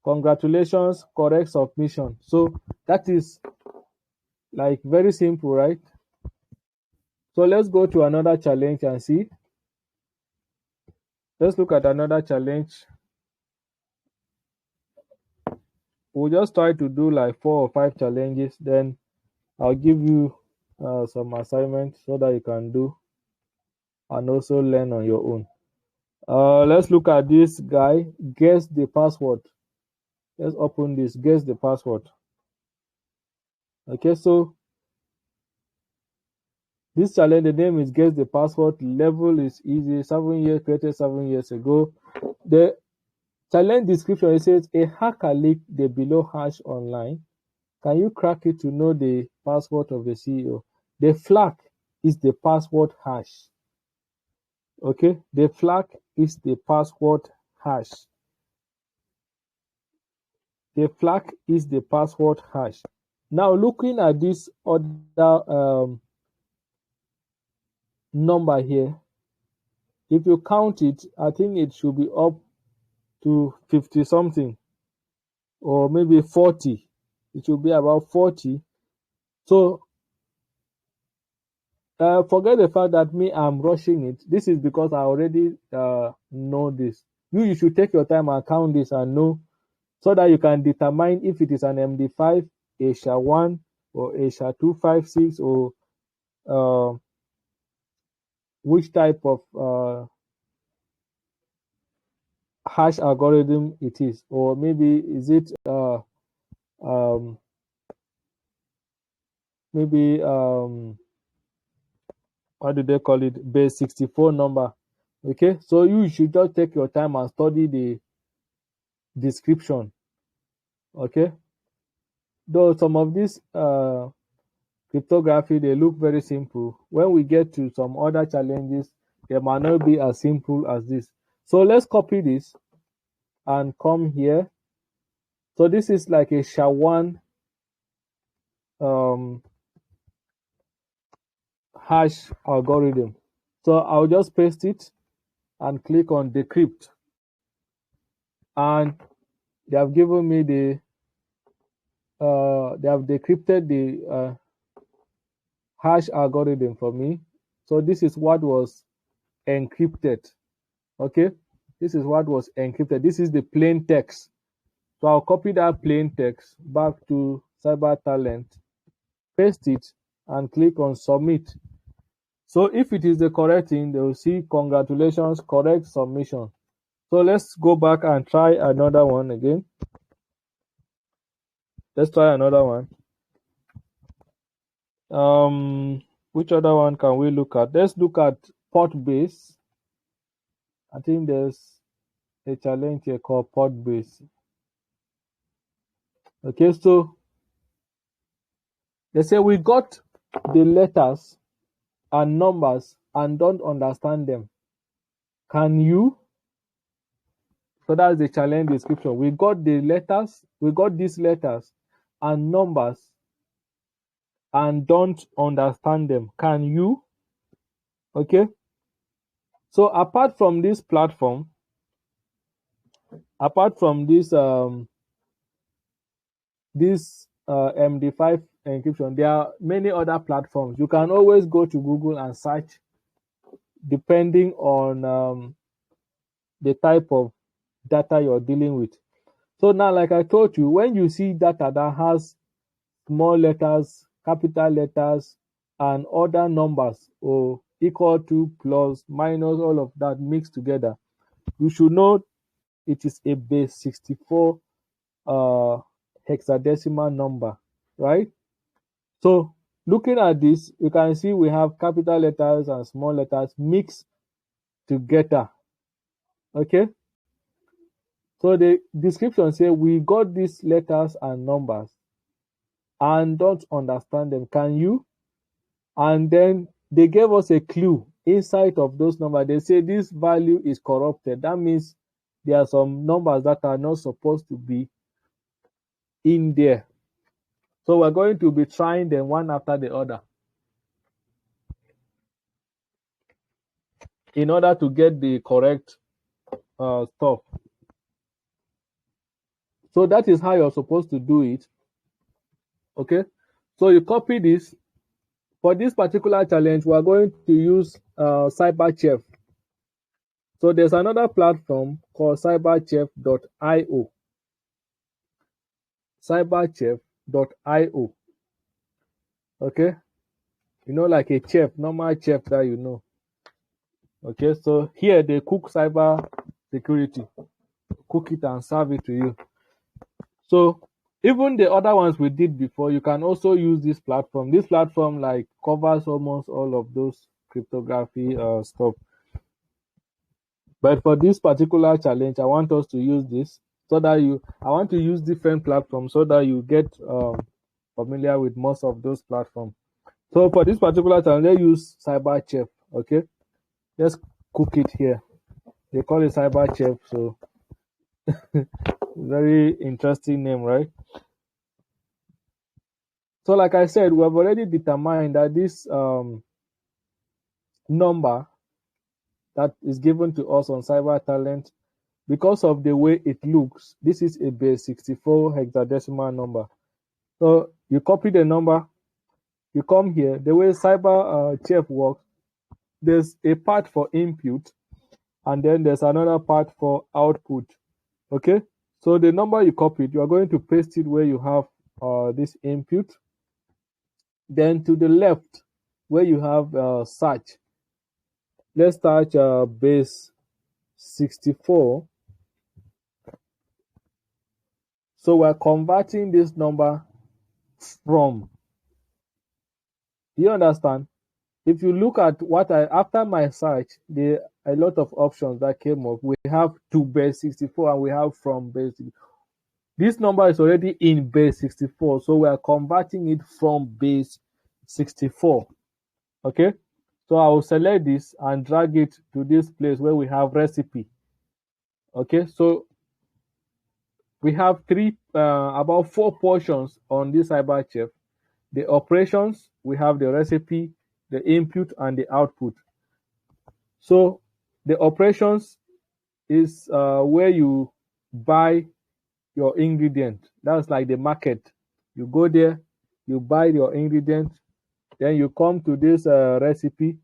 A: Congratulations, correct submission. So that is like very simple, right? So let's go to another challenge and see. Let's look at another challenge. We'll just try to do like 4 or 5 challenges. Then I'll give you some assignments so that you can do and also learn on your own. Let's look at this guy. Guess the password. Let's open this. Guess the password. Okay, so this challenge, the name is Guess the Password. Level is easy. 7 years, created 7 years ago. The challenge description, it says a hacker leaked the below hash online. Can you crack it to know the password of the CEO? The flag is the password hash. Okay, the flag is the password hash. The flag is the password hash. Now looking at this other number here, if you count it, I think it should be up to 50 something, or maybe 40. It should be about 40. So forget the fact that I'm rushing it. This is because I already know this. You should take your time and count this and know, so that you can determine if it is an MD5, a SHA-1, or a SHA-256, or which type of hash algorithm it is, or maybe is it what do they call it, base 64 number. Okay, so you should just take your time and study the description. Okay, though some of these cryptography, they look very simple, when we get to some other challenges, they might not be as simple as this. So let's copy this and come here. So this is like a SHA-1 hash algorithm. So I'll just paste it and click on decrypt, and they have given me the they have decrypted the hash algorithm for me. So this is what was encrypted. Okay, this is what was encrypted. This is the plain text. So I'll copy that plain text back to CyberTalent, paste it, and click on submit. So if it is the correct thing, they will see congratulations, correct submission. So let's go back and try another one again. Let's try another one. Which other one can we look at? Let's look at Postbase. I think there's a challenge here called Postbase. Okay, so they say we got the letters and numbers and don't understand them. Can you? So that's the challenge description. We got the letters, we got these letters and numbers and don't understand them. Can you? Okay. So apart from this platform, apart from this MD5 encryption, there are many other platforms. You can always go to Google and search depending on the type of data you're dealing with. So now, like I told you, when you see data that has small letters, capital letters, and other numbers, or equal to, plus, minus, all of that mixed together, you should know it is a base 64 hexadecimal number, right? So looking at this, you can see we have capital letters and small letters mixed together. Okay, so the description says we got these letters and numbers and don't understand them. Can you? And then they gave us a clue inside of those numbers. They say this value is corrupted. That means there are some numbers that are not supposed to be in there. So we're going to be trying them one after the other in order to get the correct stuff. So that is how you're supposed to do it. Okay, so you copy this. For this particular challenge, we're going to use CyberChef. So there's another platform called cyberchef.io. cyberchef.io. Okay, you know, like a chef, normal chef that you know. Okay, so here they cook cyber security, cook it and serve it to you. So even the other ones we did before, you can also use this platform. This platform like covers almost all of those cryptography stuff. But for this particular challenge, I want us to use this so that I want to use different platforms so that you get familiar with most of those platforms. So for this particular challenge, let's use CyberChef. Okay, let's cook it here. They call it CyberChef, so very interesting name, right? So like I said, we have already determined that this number that is given to us on CyberTalent, because of the way it looks, this is a base 64 hexadecimal number. So you copy the number, you come here. The way CyberChef works, there's a part for input, and then there's another part for output. Okay, so the number you copied, you are going to paste it where you have this input. Then to the left, where you have search, let's search base 64. So we're converting this number from. Do you understand? If you look at what after my search, there are a lot of options that came up. We have to base 64 and we have from base 64. this number is already in base 64, so we are converting it from base 64. Okay, so I will select this and drag it to this place where we have recipe. Okay, so we have about 4 portions on this CyberChef. The operations, we have the recipe, the input, and the output. So the operations is where you buy your ingredient. That's like the market. You go there, you buy your ingredient, then you come to this recipe,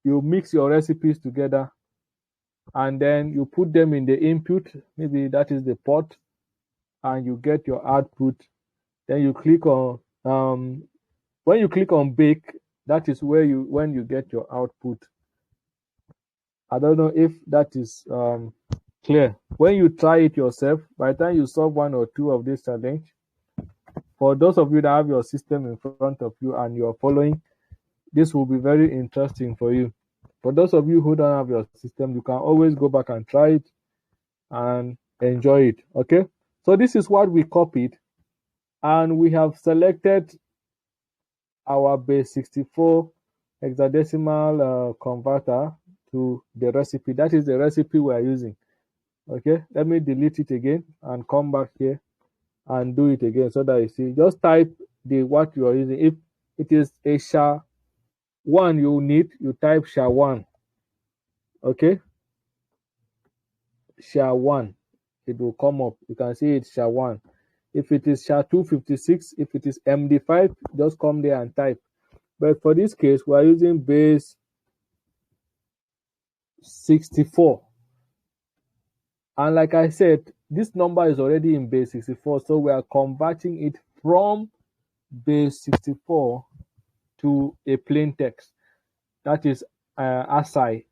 A: you mix your recipes together, and then you put them in the input, maybe that is the pot, and you get your output. Then you click on when you click on bake, that is when you get your output. I don't know if that is clear. When you try it yourself, by the time you solve 1 or 2 of this challenge, for those of you that have your system in front of you and you're following, this will be very interesting for you. For those of you who don't have your system, you can always go back and try it and enjoy it. Okay, so this is what we copied, and we have selected our base 64 hexadecimal converter to the recipe. That is the recipe we are using. Okay, let me delete it again and come back here and do it again so that you see. Just type what you are using. If it is a SHA-1 you need, you type SHA-1. Okay, SHA-1, it will come up. You can see it's SHA-1. If it is SHA-256, if it is MD5, just come there and type. But for this case, we are using base 64. And like I said, this number is already in base 64, so we are converting it from base 64 to a plain text. That is ASCII,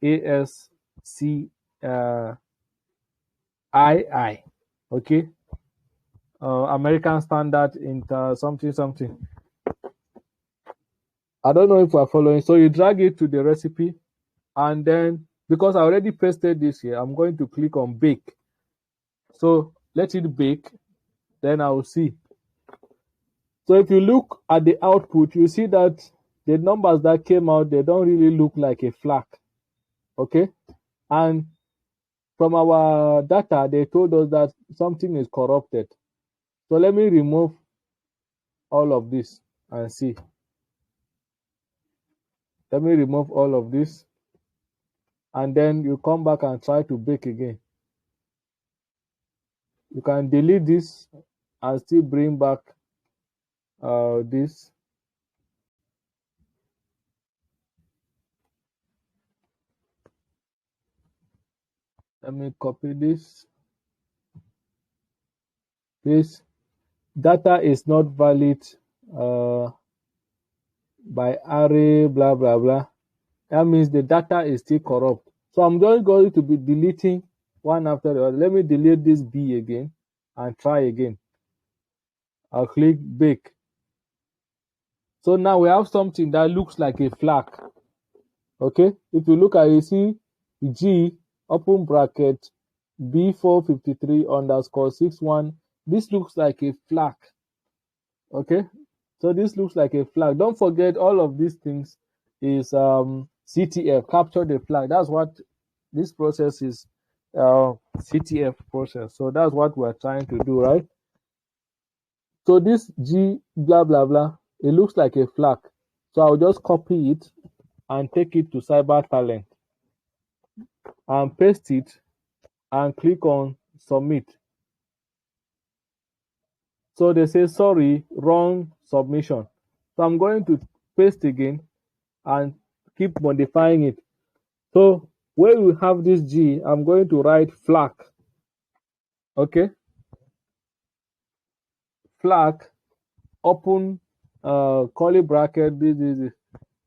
A: ASCII, okay? American Standard Inter something. I don't know if we're following. So you drag it to the recipe, and then, because I already pasted this here, I'm going to click on bake. So let it bake, then I will see. So if you look at the output, you see that the numbers that came out, they don't really look like a flag. Okay, and from our data, they told us that something is corrupted. So let me remove all of this and see. Let me remove all of this, and then you come back and try to bake again. You can delete this and still bring back this. Let me copy this. This data is not valid by array, blah, blah, blah. That means the data is still corrupt. So I'm just going to be deleting one after the other. Let me delete this B again and try again. I'll click bake. So now we have something that looks like a flag. Okay, if you look at it, you see G open bracket B453_61. This looks like a flag. Okay, so this looks like a flag. Don't forget, all of these things is CTF, capture the flag. That's what this process is, CTF process. So that's what we're trying to do, right? So this G blah blah blah, it looks like a flag. So I'll just copy it and take it to CyberTalent and paste it and click on submit. So they say, sorry, wrong submission. So I'm going to paste again and keep modifying it. So where we have this G, I'm going to write flag. Okay, flag, open curly bracket, this,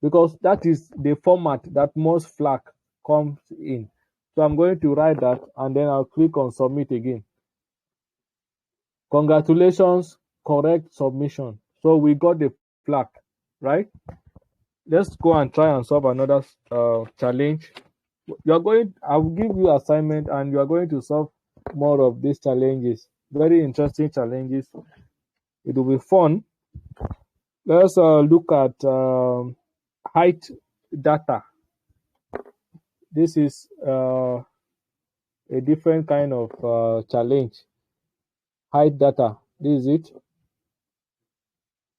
A: because that is the format that most flag comes in. So I'm going to write that, and then I'll click on submit again. Congratulations, correct submission. So we got the flag, right? Let's go and try and solve another challenge. I will give you assignment, and you are going to solve more of these challenges. Very interesting challenges. It will be fun. Let's look at height data. This is a different kind of challenge. Height data. This is it.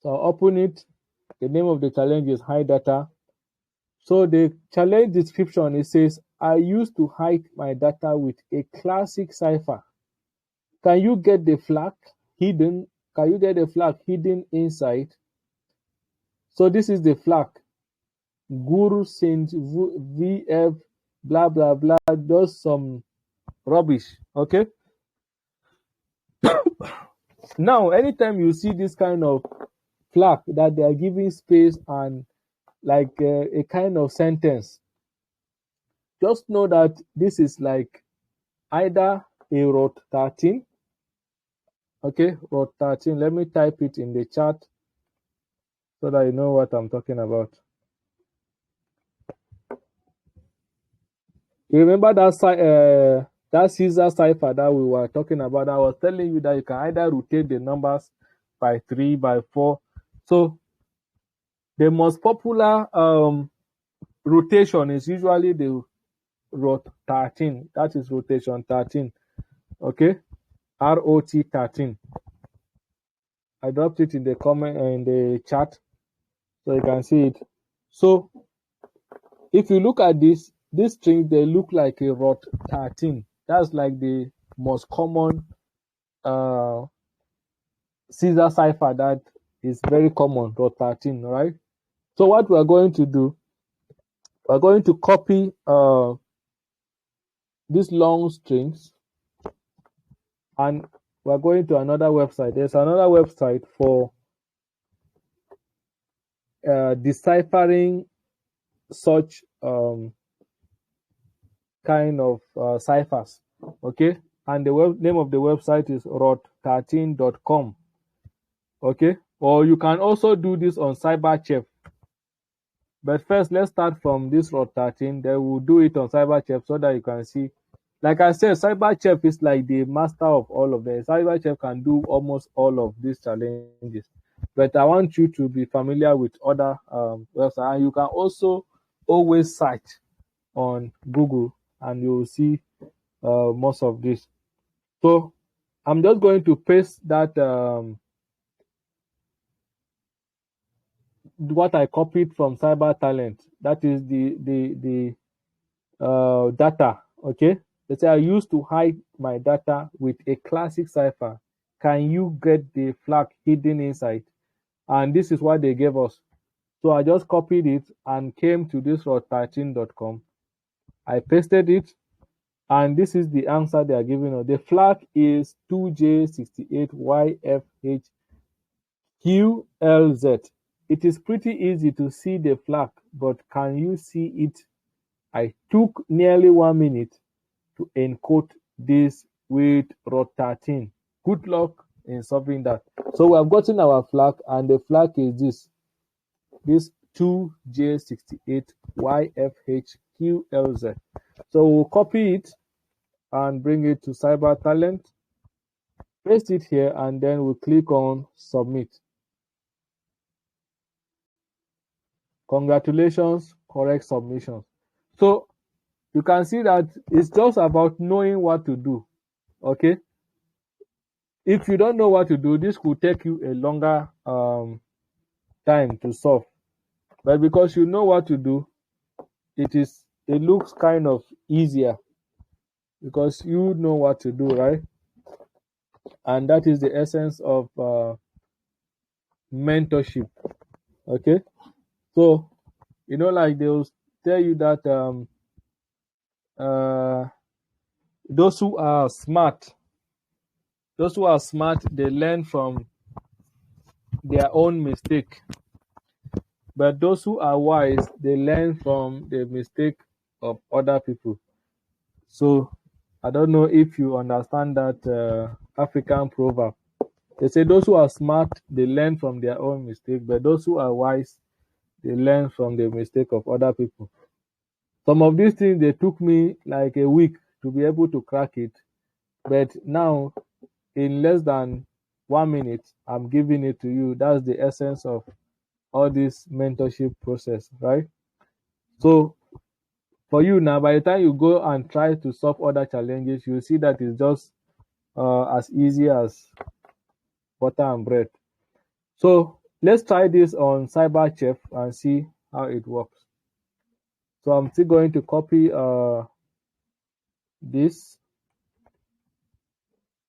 A: So open it. The name of the challenge is height data. So the challenge description, it says, I used to hide my data with a classic cipher. Can you get the flag hidden? Can you get the flag hidden inside? So this is the flag. Guru Saint VF blah blah blah does some rubbish. Okay. Now, anytime you see this kind of flag that they are giving space and like a kind of sentence, just know that this is like either a rot 13. Okay, rot 13. Let me type it in the chat so that you know what I'm talking about. You remember that Caesar cipher that we were talking about? I was telling you that you can either rotate the numbers by 3, by 4. So the most popular rotation is usually the rot 13. That is rotation 13. Okay, ROT 13. I dropped it in the comment in the chat so you can see it. So if you look at this string, they look like a rot 13. That's like the most common Caesar cipher that is very common, rot 13, right? So what we're going to do, we're going to copy these long strings and we're going to another website. There's another website for deciphering such kind of ciphers. Okay, and the name of the website is rot13.com. Okay, or you can also do this on CyberSecurity. But first, let's start from this rot 13. Then we'll do it on CyberSecurity so that you can see. Like I said, CyberSecurity is like the master of all of them. CyberSecurity can do almost all of these challenges. But I want you to be familiar with other websites. And you can also always search on Google and you will see most of this. So I'm just going to paste that what I copied from Cyber Talent. That is the data. Okay, they say I used to hide my data with a classic cipher. Can you get the flag hidden inside? And this is what they gave us. So I just copied it and came to this rot13.com. I pasted it, and this is the answer they are giving us. The flag is 2J68YFHQLZ. It is pretty easy to see the flag, but can you see it? I took nearly 1 minute to encode this with rot13. Good luck in solving that. So we have gotten our flag, and the flag is this 2J68YFHQLZ. So we'll copy it and bring it to Cyber Talent, paste it here, and then we'll click on submit. Congratulations, correct submission. So you can see that it's just about knowing what to do. Okay, if you don't know what to do, this could take you a longer time to solve, but because you know what to do, it looks kind of easier because you know what to do, right? And that is the essence of mentorship. Okay, so you know, like they'll tell you that those who are smart, they learn from their own mistake, but those who are wise, they learn from the mistake of other people. So I don't know if you understand that African proverb. They say those who are smart, they learn from their own mistake, but those who are wise, they learn from the mistake of other people. Some of these things, they took me like a week to be able to crack it, but now in less than 1 minute, I'm giving it to you. That's the essence of all this mentorship process, right? So for you now, by the time you go and try to solve other challenges, you see that it's just as easy as butter and bread. So let's try this on CyberChef and see how it works. So I'm still going to copy this.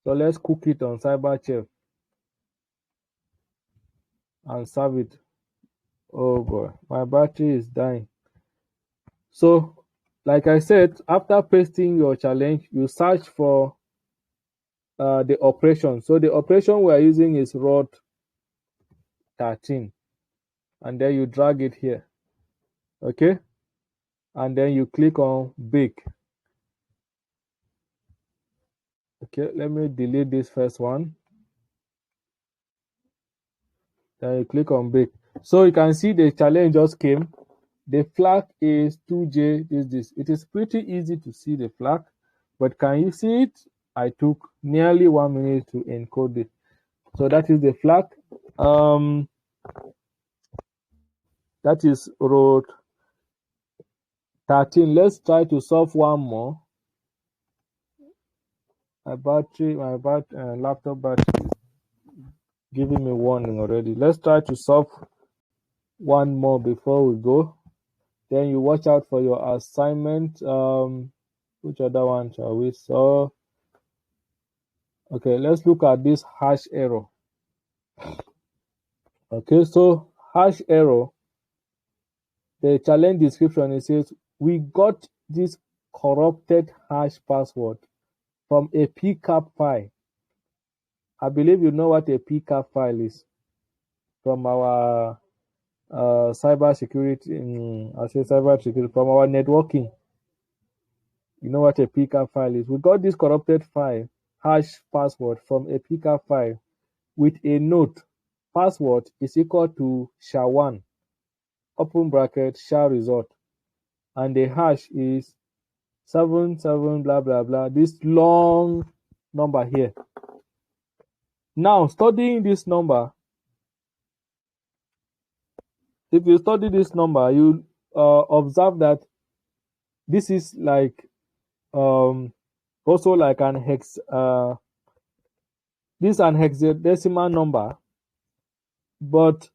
A: So let's cook it on CyberChef and serve it. Oh boy, my battery is dying. So like I said, after pasting your challenge, you search for the operation. So the operation we are using is rod 13, and then you drag it here. Okay, and then you click on bake. Okay, let me delete this first one. Then you click on bake. So you can see the challenge just came. The flag is 2J this. It is pretty easy to see the flag, but can you see it? I took nearly 1 minute to encode it. So that is the flag. That is row 13. Let's try to solve one more. My laptop battery is giving me warning already. Let's try to solve one more before we go. Then you watch out for your assignment. Which other one shall we solve? Okay, let's look at this hash error. Okay, so hash error, the challenge description, it says we got this corrupted hash password from a pcap file. I believe you know what a pcap file is from our cybersecurity. From our networking. You know what a pcap file is. We got this corrupted file, hash password, from a pcap file with a note. Password is equal to SHA1, open bracket, SHA result, and the hash is 77 blah blah blah, this long number here. Now studying this number, if you study this number, you observe that this is like also like an this is an hexadecimal number, but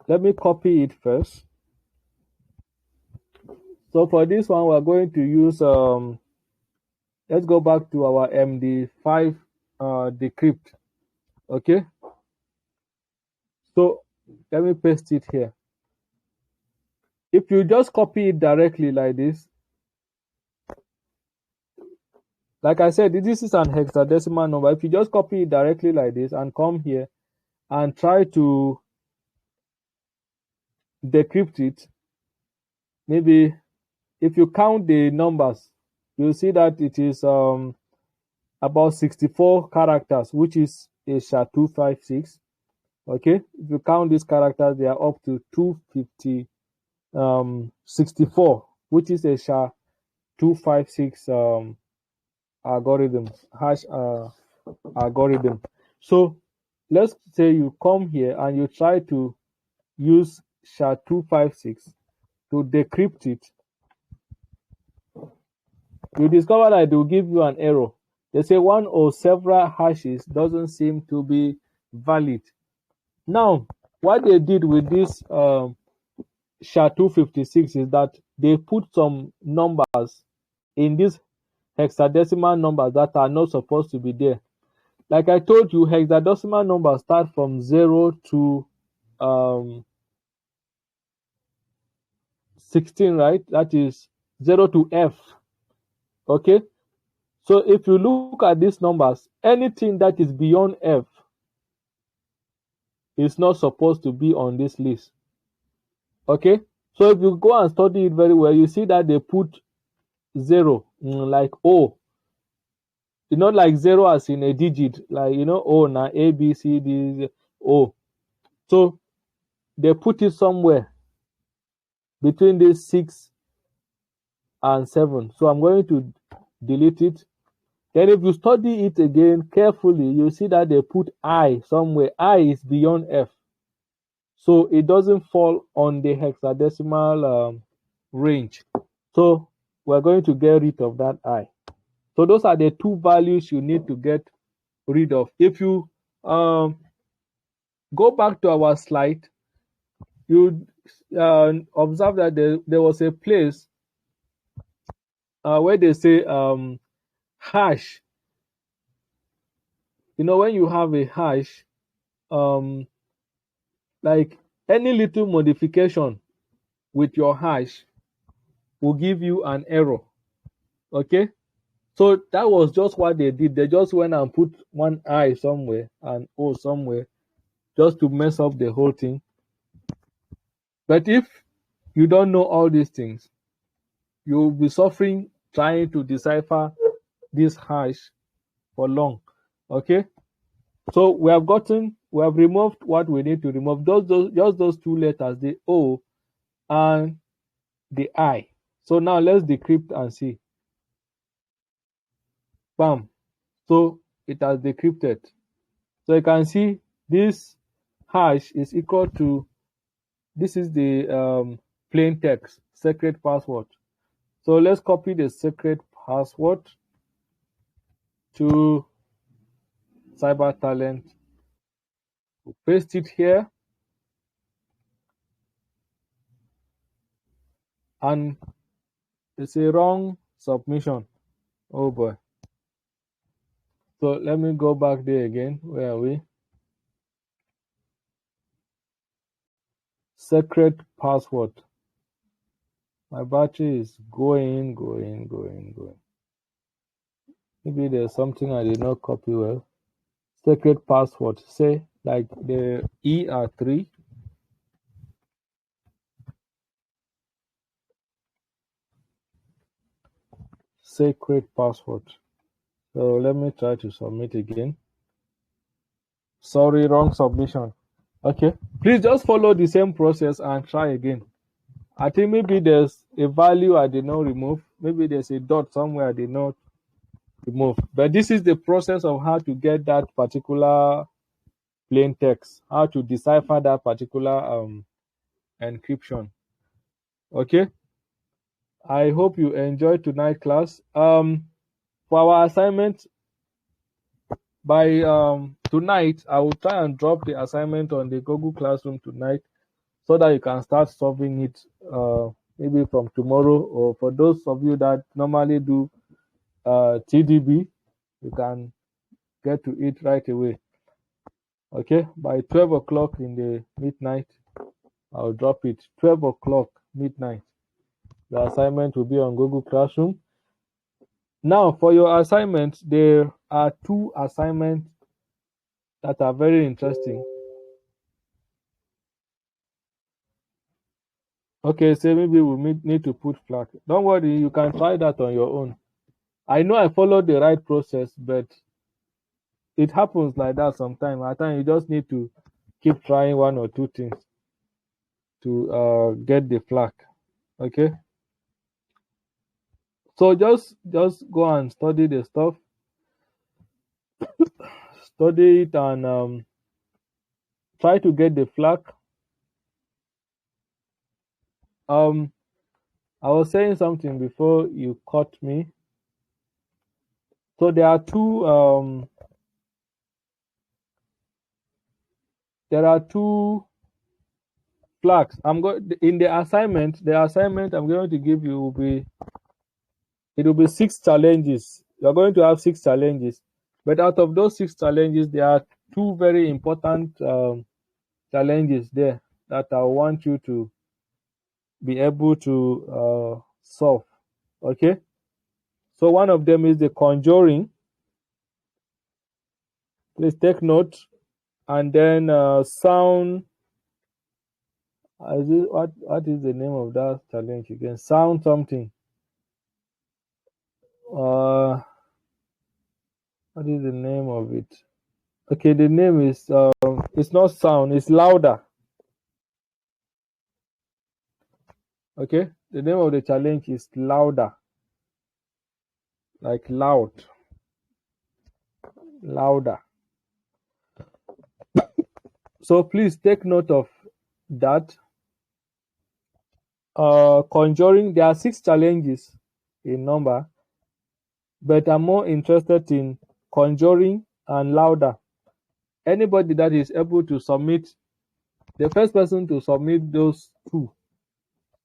A: let me copy it first. So for this one, we're going to use let's go back to our MD5 decrypt. Okay, so let me paste it here. If you just copy it directly like this, like I said, this is an hexadecimal number. If you just copy it directly like this and come here and try to decrypt it, maybe if you count the numbers, you'll see that it is about 64 characters, which is a SHA-256. Okay, if you count these characters, they are up to 264, which is a SHA-256 algorithm, hash algorithm. So let's say you come here and you try to use SHA-256 to decrypt it. You discover that it will give you an error. They say one or several hashes doesn't seem to be valid. Now, what they did with this SHA-256 is that they put some numbers in these hexadecimal numbers that are not supposed to be there. Like I told you, hexadecimal numbers start from 0 to 16, right? That is 0 to F. Okay, so if you look at these numbers, anything that is beyond F is not supposed to be on this list. Okay, so if you go and study it very well, you see that they put 0 like O. It's not like 0 as in a digit, like, you know, O now, A, B, C, D, O. So they put it somewhere between these 6 and 7. So I'm going to delete it. Then if you study it again carefully, you see that they put I somewhere. I is beyond F. So it doesn't fall on the hexadecimal range. So we're going to get rid of that I. So those are the two values you need to get rid of. If you go back to our slide, you observe that there was a place where they say hash. You know, when you have a hash, like any little modification with your hash will give you an error. Okay, so that was just what they did. They just went and put one I somewhere and O somewhere just to mess up the whole thing. But if you don't know all these things, you'll be suffering trying to decipher this hash for long. Okay, so we have removed what we need to remove. Just those two letters, the O and the I. So now let's decrypt and see. Bam. So it has decrypted. So you can see this hash is equal to, this is the plain text, secret password. So let's copy the secret password to CyberTalent. We'll paste it here. And it's a wrong submission. Oh boy. So let me go back there again. Where are we? Secret password. My battery is going. Maybe there's something I did not copy well. Secret password. Say like the ER3. Secret password. So let me try to submit again. Sorry, wrong submission. Okay, please just follow the same process and try again. I think maybe there's a value I did not remove. Maybe there's a dot somewhere I did not remove. But this is the process of how to get that particular plain text, how to decipher that particular encryption. Okay, I hope you enjoyed tonight's class. For our assignment, by tonight, I will try and drop the assignment on the Google Classroom tonight, so that you can start solving it maybe from tomorrow, or for those of you that normally do TDB, you can get to it right away. Okay, by 12 o'clock in the midnight, I'll drop it. 12 o'clock midnight, the assignment will be on Google Classroom. Now, for your assignment, there are two assignments that are very interesting. Okay, so maybe we need to put flag. Don't worry, you can try that on your own. I know I followed the right process, but it happens like that sometimes. At times, you just need to keep trying one or two things to get the flag. Okay. So just go and study the stuff, study it, and try to get the flag. I was saying something before you caught me. So there are two flags. I'm going in the assignment. The assignment I'm going to give you will be 6 challenges. You're going to have 6 challenges, but out of those 6 challenges, there are 2 very important challenges there that I want you to be able to solve. Okay, so one of them is the conjuring. Please take note. And then sound. What is the name of that challenge again? Sound something. What is the name of it? Okay, the name is it's not sound, it's louder. Okay, the name of the challenge is louder, like loud. louder. So please take note of that. Conjuring, there are 6 challenges in number, but I'm more interested in conjuring and louder. Anybody that is able to submit, the first person to submit those 2,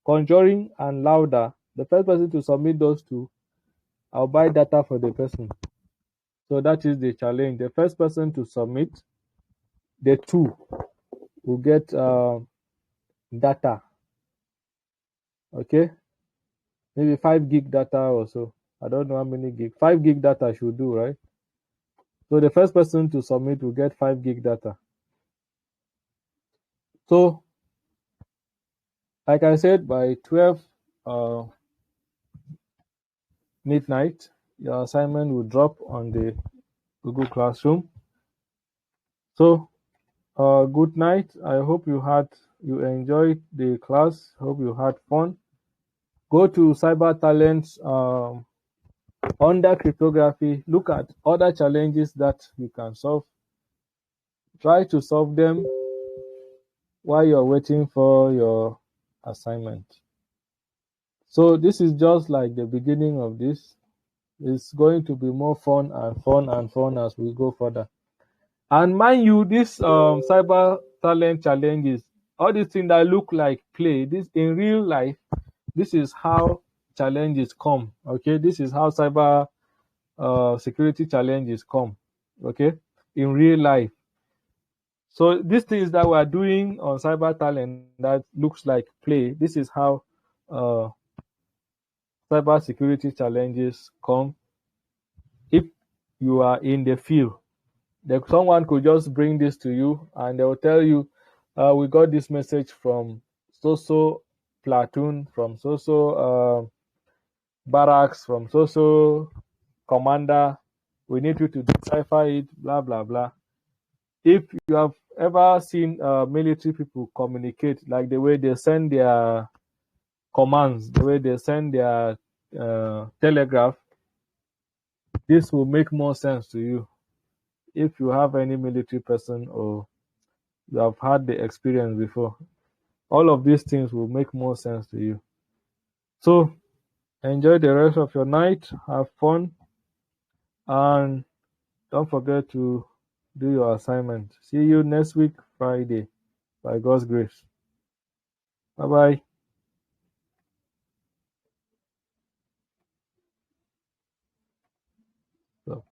A: conjuring and louder, the first person to submit those 2, I'll buy data for the person. So that is the challenge. The first person to submit the 2 will get data. Okay, maybe 5 gig data or so. I don't know how many gig. 5 gig data should do, right? So the first person to submit will get 5 gig data. So, like I said, by 12 midnight, your assignment will drop on the Google Classroom. So, good night. I hope you enjoyed the class. Hope you had fun. Go to Cyber Talents under cryptography. Look at other challenges that you can solve. Try to solve them while you're waiting for your assignment. So this is just like the beginning of this. It's going to be more fun and fun and fun as we go further. And mind you, this cyber talent challenges, all these things that look like play, this in real life, this is how challenges come. Okay, this is how cyber security challenges come. Okay, in real life. So these things that we're doing on cyber talent that looks like play, this is how cyber security challenges come. If you are in the field, someone could just bring this to you and they'll tell you, we got this message from so platoon, from so barracks, from so commander. We need you to decipher it, blah blah blah. If you have ever seen military people communicate, like the way they send their commands, the way they send their telegraph, this will make more sense to you if you have any military person or you have had the experience before. All of these things will make more sense to you. So enjoy the rest of your night, have fun, and don't forget to do your assignment. See you next week, Friday, by God's grace. Bye bye. So.